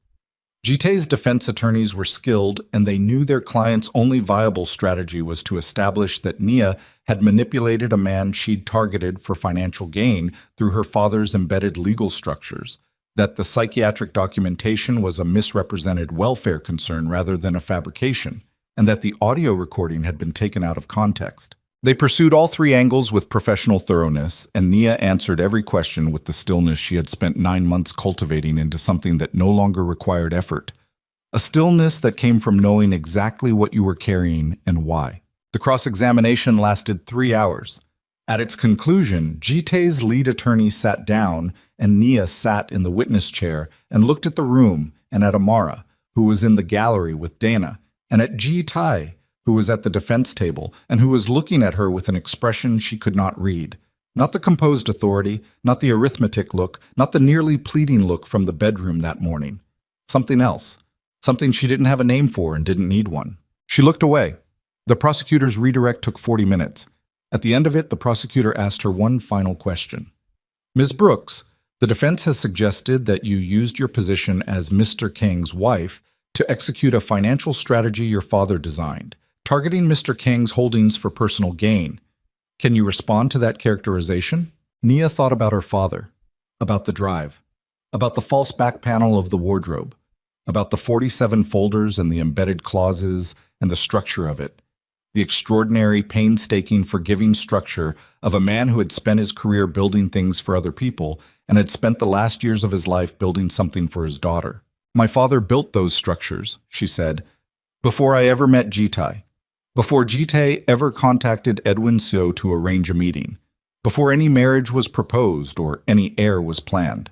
Jitai's defense attorneys were skilled, and they knew their client's only viable strategy was to establish that Nia had manipulated a man she'd targeted for financial gain through her father's embedded legal structures, that the psychiatric documentation was a misrepresented welfare concern rather than a fabrication, and that the audio recording had been taken out of context. They pursued all 3 angles with professional thoroughness, and Nia answered every question with the stillness she had spent 9 months cultivating into something that no longer required effort. A stillness that came from knowing exactly what you were carrying and why. The cross-examination lasted 3 hours. At its conclusion, Jitai's lead attorney sat down, and Nia sat in the witness chair and looked at the room and at Amara, who was in the gallery with Dana, and at Jitai, who was at the defense table and who was looking at her with an expression she could not read. Not the composed authority, not the arithmetic look, not the nearly pleading look from the bedroom that morning. Something else. Something she didn't have a name for and didn't need one. She looked away. The prosecutor's redirect took 40 minutes. At the end of it, the prosecutor asked her one final question. Ms. Brooks, the defense has suggested that you used your position as Mr. Kang's wife to execute a financial strategy your father designed, targeting Mr. Kang's holdings for personal gain. Can you respond to that characterization? Nia thought about her father, about the drive, about the false back panel of the wardrobe, about the 47 folders and the embedded clauses and the structure of it, the extraordinary, painstaking, forgiving structure of a man who had spent his career building things for other people and had spent the last years of his life building something for his daughter. My father built those structures, she said, before I ever met Jitai. Before Jitai ever contacted Edwin Seo to arrange a meeting, before any marriage was proposed or any heir was planned.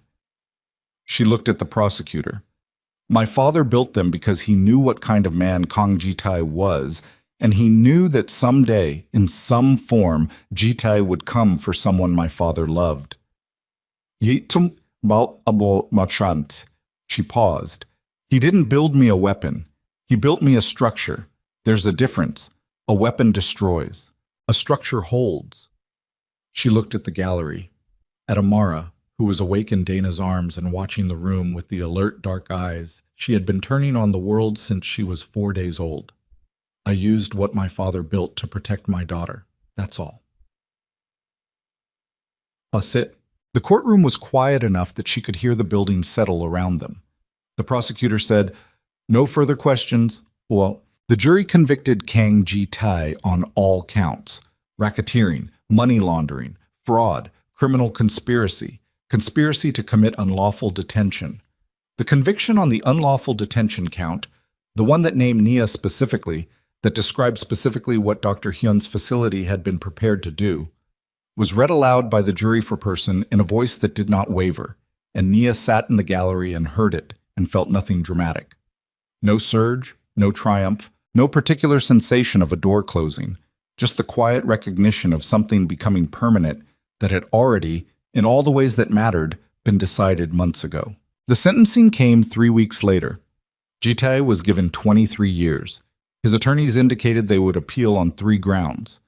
She looked at the prosecutor. My father built them because he knew what kind of man Kang Jitai was, and he knew that someday, in some form, Jitai would come for someone my father loved. Yitum mal abo machant. She paused. He didn't build me a weapon. He built me a structure. There's a difference. A weapon destroys. A structure holds. She looked at the gallery, at Amara, who was awake in Dana's arms and watching the room with the alert dark eyes she had been turning on the world since she was 4 days old. I used what my father built to protect my daughter. That's all. That's it. The courtroom was quiet enough that she could hear the building settle around them. The prosecutor said, "No further questions." Well, the jury convicted Kang Ji-tae on all counts: racketeering, money laundering, fraud, criminal conspiracy, conspiracy to commit unlawful detention. The conviction on the unlawful detention count, the one that named Nia specifically, that described specifically what Dr. Hyun's facility had been prepared to do, was read aloud by the jury foreperson in a voice that did not waver, and Nia sat in the gallery and heard it and felt nothing dramatic. No surge, no triumph, no particular sensation of a door closing, just the quiet recognition of something becoming permanent that had already, in all the ways that mattered, been decided months ago. The sentencing came 3 weeks later. Ji-tae was given 23 years. His attorneys indicated they would appeal on 3 grounds.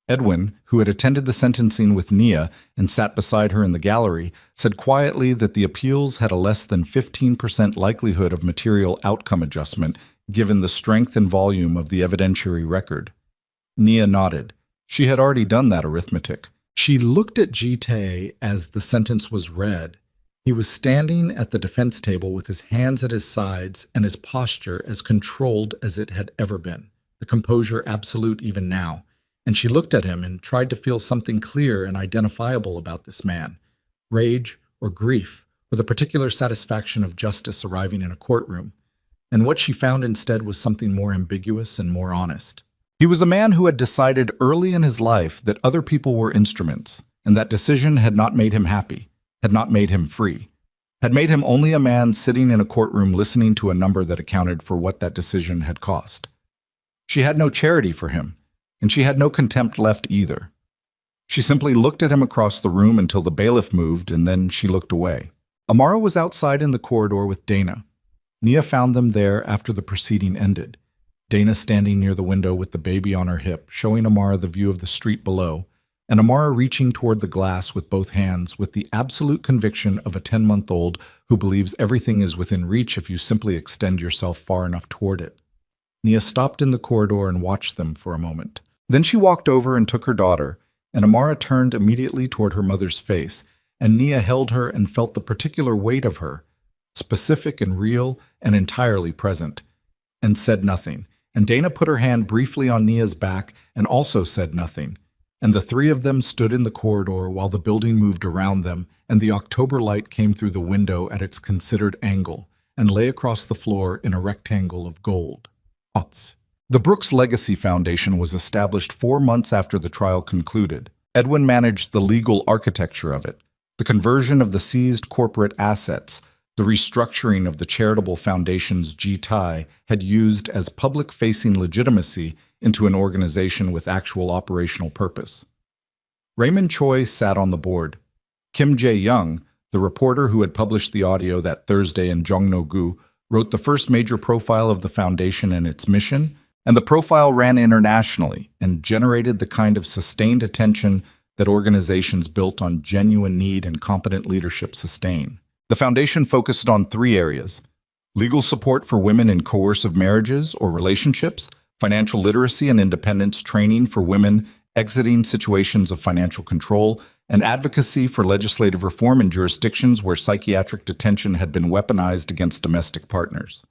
Edwin, who had attended the sentencing with Nia and sat beside her in the gallery, said quietly that the appeals had a less than 15% likelihood of material outcome adjustment given the strength and volume of the evidentiary record. Nia nodded. She had already done that arithmetic. She looked at Ji-tae as the sentence was read. He was standing at the defense table with his hands at his sides and his posture as controlled as it had ever been, the composure absolute even now. And she looked at him and tried to feel something clear and identifiable about this man, rage or grief, or the particular satisfaction of justice arriving in a courtroom. And what she found instead was something more ambiguous and more honest. He was a man who had decided early in his life that other people were instruments, and that decision had not made him happy, had not made him free, had made him only a man sitting in a courtroom listening to a number that accounted for what that decision had cost. She had no charity for him, and she had no contempt left either. She simply looked at him across the room until the bailiff moved, and then she looked away. Amara was outside in the corridor with Dana. Nia found them there after the proceeding ended. Dana standing near the window with the baby on her hip, showing Amara the view of the street below, and Amara reaching toward the glass with both hands with the absolute conviction of a 10-month-old who believes everything is within reach if you simply extend yourself far enough toward it. Nia stopped in the corridor and watched them for a moment. Then she walked over and took her daughter, and Amara turned immediately toward her mother's face, and Nia held her and felt the particular weight of her, specific and real and entirely present, and said nothing. And Dana put her hand briefly on Nia's back and also said nothing. And the 3 of them stood in the corridor while the building moved around them, and the October light came through the window at its considered angle and lay across the floor in a rectangle of gold. The Brooks Legacy Foundation was established 4 months after the trial concluded. Edwin managed the legal architecture of it, the conversion of the seized corporate assets, the restructuring of the charitable foundations Ji-tae had used as public-facing legitimacy into an organization with actual operational purpose. Raymond Choi sat on the board. Kim Jae-young, the reporter who had published the audio that Thursday in Jongno-gu, wrote the first major profile of the foundation and its mission, and the profile ran internationally and generated the kind of sustained attention that organizations built on genuine need and competent leadership sustain. The foundation focused on 3 areas: legal support for women in coercive marriages or relationships, financial literacy and independence training for women exiting situations of financial control, and advocacy for legislative reform in jurisdictions where psychiatric detention had been weaponized against domestic partners.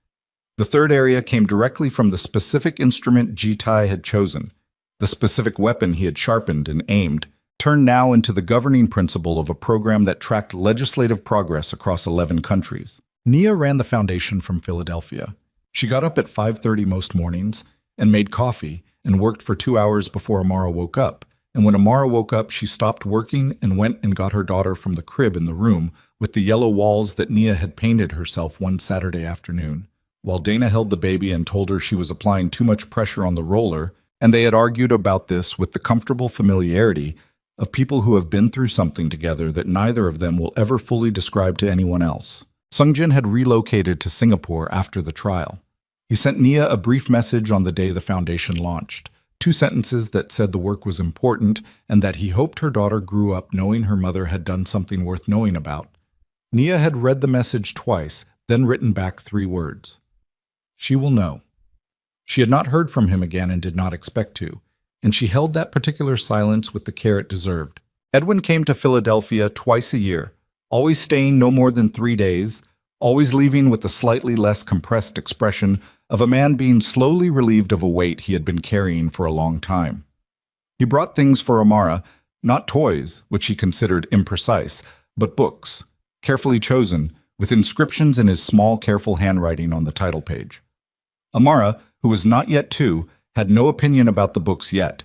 The 3rd area came directly from the specific instrument Ji-tae had chosen, the specific weapon he had sharpened and aimed, turned now into the governing principle of a program that tracked legislative progress across 11 countries. Nia ran the foundation from Philadelphia. She got up at 5:30 most mornings and made coffee and worked for 2 hours before Amara woke up. And when Amara woke up, she stopped working and went and got her daughter from the crib in the room with the yellow walls that Nia had painted herself one Saturday afternoon, while Dana held the baby and told her she was applying too much pressure on the roller, and they had argued about this with the comfortable familiarity of people who have been through something together that neither of them will ever fully describe to anyone else. Sungjin had relocated to Singapore after the trial. He sent Nia a brief message on the day the foundation launched, 2 sentences that said the work was important and that he hoped her daughter grew up knowing her mother had done something worth knowing about. Nia had read the message twice, then written back 3 words. She will know. She had not heard from him again and did not expect to, and she held that particular silence with the care it deserved. Edwin came to Philadelphia twice a year, always staying no more than 3 days, always leaving with a slightly less compressed expression of a man being slowly relieved of a weight he had been carrying for a long time. He brought things for Amara, not toys, which he considered imprecise, but books, carefully chosen, with inscriptions in his small, careful handwriting on the title page. Amara, who was not yet 2, had no opinion about the books yet.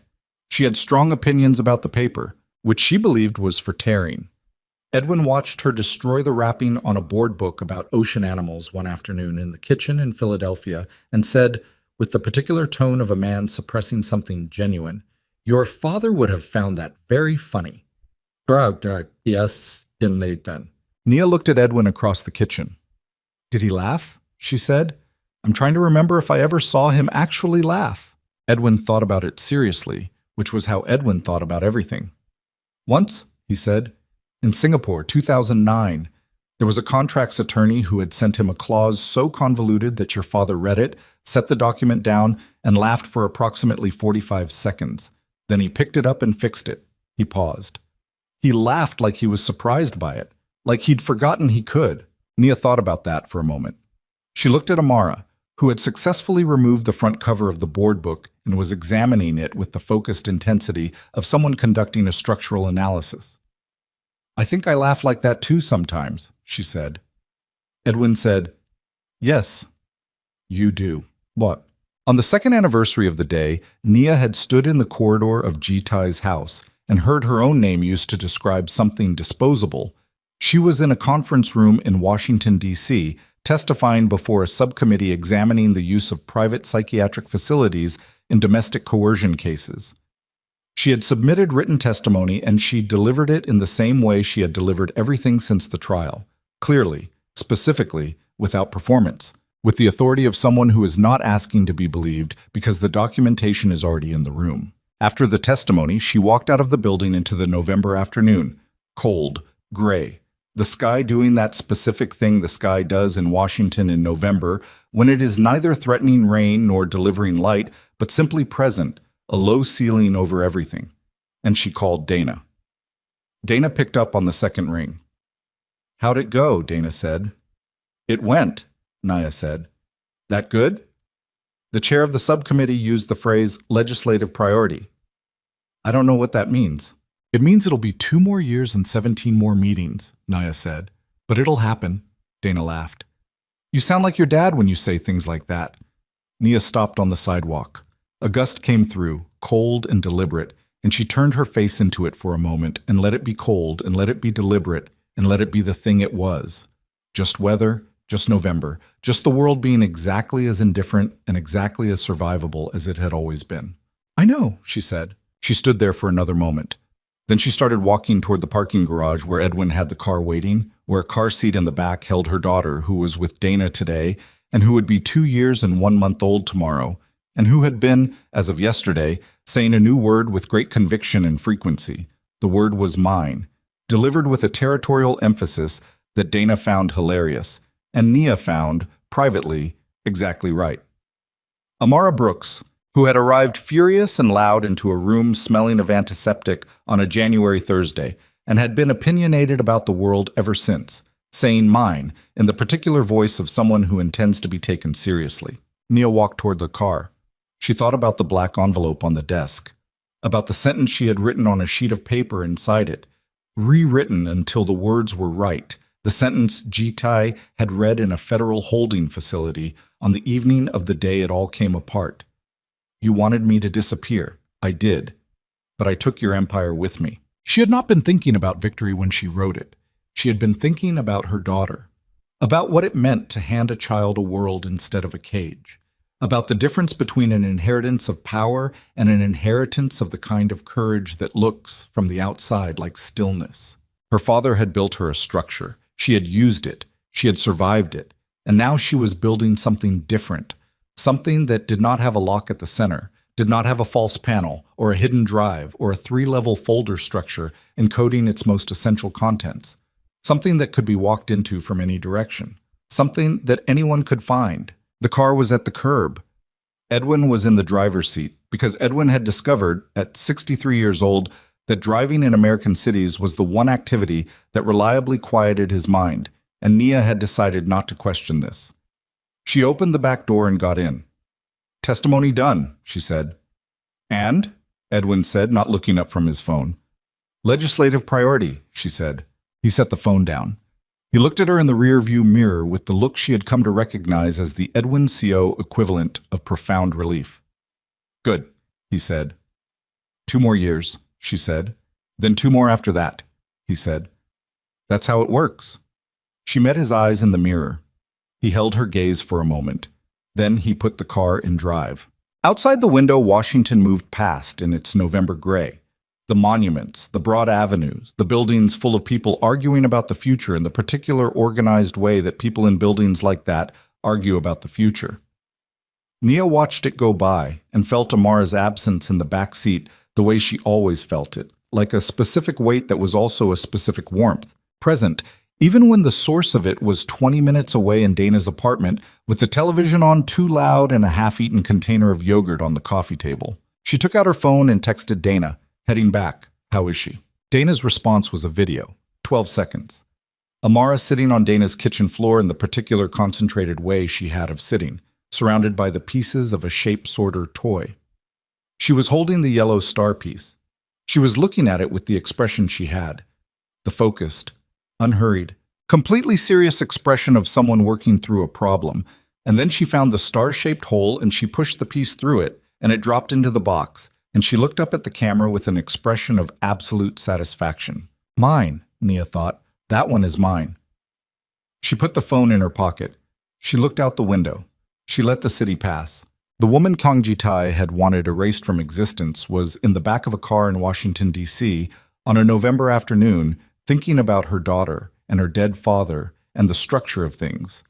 She had strong opinions about the paper, which she believed was for tearing. Edwin watched her destroy the wrapping on a board book about ocean animals one afternoon in the kitchen in Philadelphia and said, with the particular tone of a man suppressing something genuine, "Your father would have found that very funny." Yes, then. Nia looked at Edwin across the kitchen. "Did he laugh?" she said. "I'm trying to remember if I ever saw him actually laugh." Edwin thought about it seriously, which was how Edwin thought about everything. "Once," he said, "in Singapore, 2009, there was a contracts attorney who had sent him a clause so convoluted that your father read it, set the document down, and laughed for approximately 45 seconds. Then he picked it up and fixed it." He paused. "He laughed like he was surprised by it, like he'd forgotten he could." Nia thought about that for a moment. She looked at Amara, who had successfully removed the front cover of the board book and was examining it with the focused intensity of someone conducting a structural analysis. "I think I laugh like that too sometimes," she said. Edwin said, "Yes, you do." "What?" On the second anniversary of the day, Nia had stood in the corridor of Jitai's house and heard her own name used to describe something disposable. She was in a conference room in Washington, D.C., testifying before a subcommittee examining the use of private psychiatric facilities in domestic coercion cases. She had submitted written testimony and she delivered it in the same way she had delivered everything since the trial, clearly, specifically, without performance, with the authority of someone who is not asking to be believed because the documentation is already in the room. After the testimony, she walked out of the building into the November afternoon, cold, gray, the sky doing that specific thing the sky does in Washington in November when it is neither threatening rain nor delivering light, but simply present, a low ceiling over everything. And she called Dana. Dana picked up on the second ring. "How'd it go?" Dana said. "It went," Nia said. "That good?" The chair of the subcommittee used the phrase legislative priority. "I don't know what that means." "It means it'll be 2 more years and 17 more meetings," Nia said. "But it'll happen," Dana laughed. "You sound like your dad when you say things like that." Nia stopped on the sidewalk. A gust came through, cold and deliberate, and she turned her face into it for a moment and let it be cold and let it be deliberate and let it be the thing it was. Just weather, just November, just the world being exactly as indifferent and exactly as survivable as it had always been. "I know," she said. She stood there for another moment. Then she started walking toward the parking garage where Edwin had the car waiting, where a car seat in the back held her daughter, who was with Dana today, and who would be 2 years and 1 month old tomorrow, and who had been, as of yesterday, saying a new word with great conviction and frequency. The word was mine, delivered with a territorial emphasis that Dana found hilarious, and Nia found, privately, exactly right. Amara Brooks, who had arrived furious and loud into a room smelling of antiseptic on a January Thursday, and had been opinionated about the world ever since, saying mine in the particular voice of someone who intends to be taken seriously. Nia walked toward the car. She thought about the black envelope on the desk, about the sentence she had written on a sheet of paper inside it, rewritten until the words were right, the sentence Jitai had read in a federal holding facility on the evening of the day it all came apart. "You wanted me to disappear. I did. But I took your empire with me." She had not been thinking about victory when she wrote it. She had been thinking about her daughter, about what it meant to hand a child a world instead of a cage, about the difference between an inheritance of power and an inheritance of the kind of courage that looks, from the outside, like stillness. Her father had built her a structure. She had used it. She had survived it. And now she was building something different, something that did not have a lock at the center, did not have a false panel, or a hidden drive, or a 3-level folder structure encoding its most essential contents, something that could be walked into from any direction, something that anyone could find. The car was at the curb. Edwin was in the driver's seat because Edwin had discovered, at 63 years old, that driving in American cities was the one activity that reliably quieted his mind, and Nia had decided not to question this. She opened the back door and got in. "Testimony done," she said. "And?" Edwin said, not looking up from his phone. "Legislative priority," she said. He set the phone down. He looked at her in the rear-view mirror with the look she had come to recognize as the Edwin CO equivalent of profound relief. "Good," he said. "2 more years," she said. "Then 2 more after that," he said. "That's how it works." She met his eyes in the mirror. He held her gaze for a moment. Then he put the car in drive. Outside the window, Washington moved past in its November gray. The monuments, the broad avenues, the buildings full of people arguing about the future in the particular organized way that people in buildings like that argue about the future. Nia watched it go by and felt Amara's absence in the back seat the way she always felt it, like a specific weight that was also a specific warmth, present, even when the source of it was 20 minutes away in Dana's apartment with the television on too loud and a half-eaten container of yogurt on the coffee table. She took out her phone and texted Dana, heading back. "How is she?" Dana's response was a video, 12 seconds. Amara sitting on Dana's kitchen floor in the particular concentrated way she had of sitting, surrounded by the pieces of a shape sorter toy. She was holding the yellow star piece. She was looking at it with the expression she had, the focused, unhurried, completely serious expression of someone working through a problem, and then she found the star-shaped hole and she pushed the piece through it, and it dropped into the box, and she looked up at the camera with an expression of absolute satisfaction. "Mine," Nia thought. "That one is mine." She put the phone in her pocket. She looked out the window. She let the city pass. The woman Kang Ji-tae had wanted erased from existence was in the back of a car in Washington, D.C. on a November afternoon, thinking about her daughter and her dead father and the structure of things.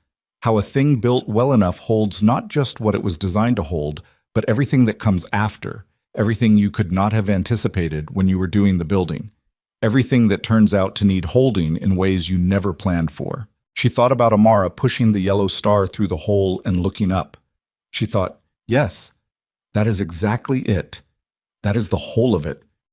How a thing built well enough holds not just what it was designed to hold, but everything that comes after, everything you could not have anticipated when you were doing the building, everything that turns out to need holding in ways you never planned for. She thought about Amara pushing the yellow star through the hole and looking up. She thought, yes, that is exactly it. That is the whole of it.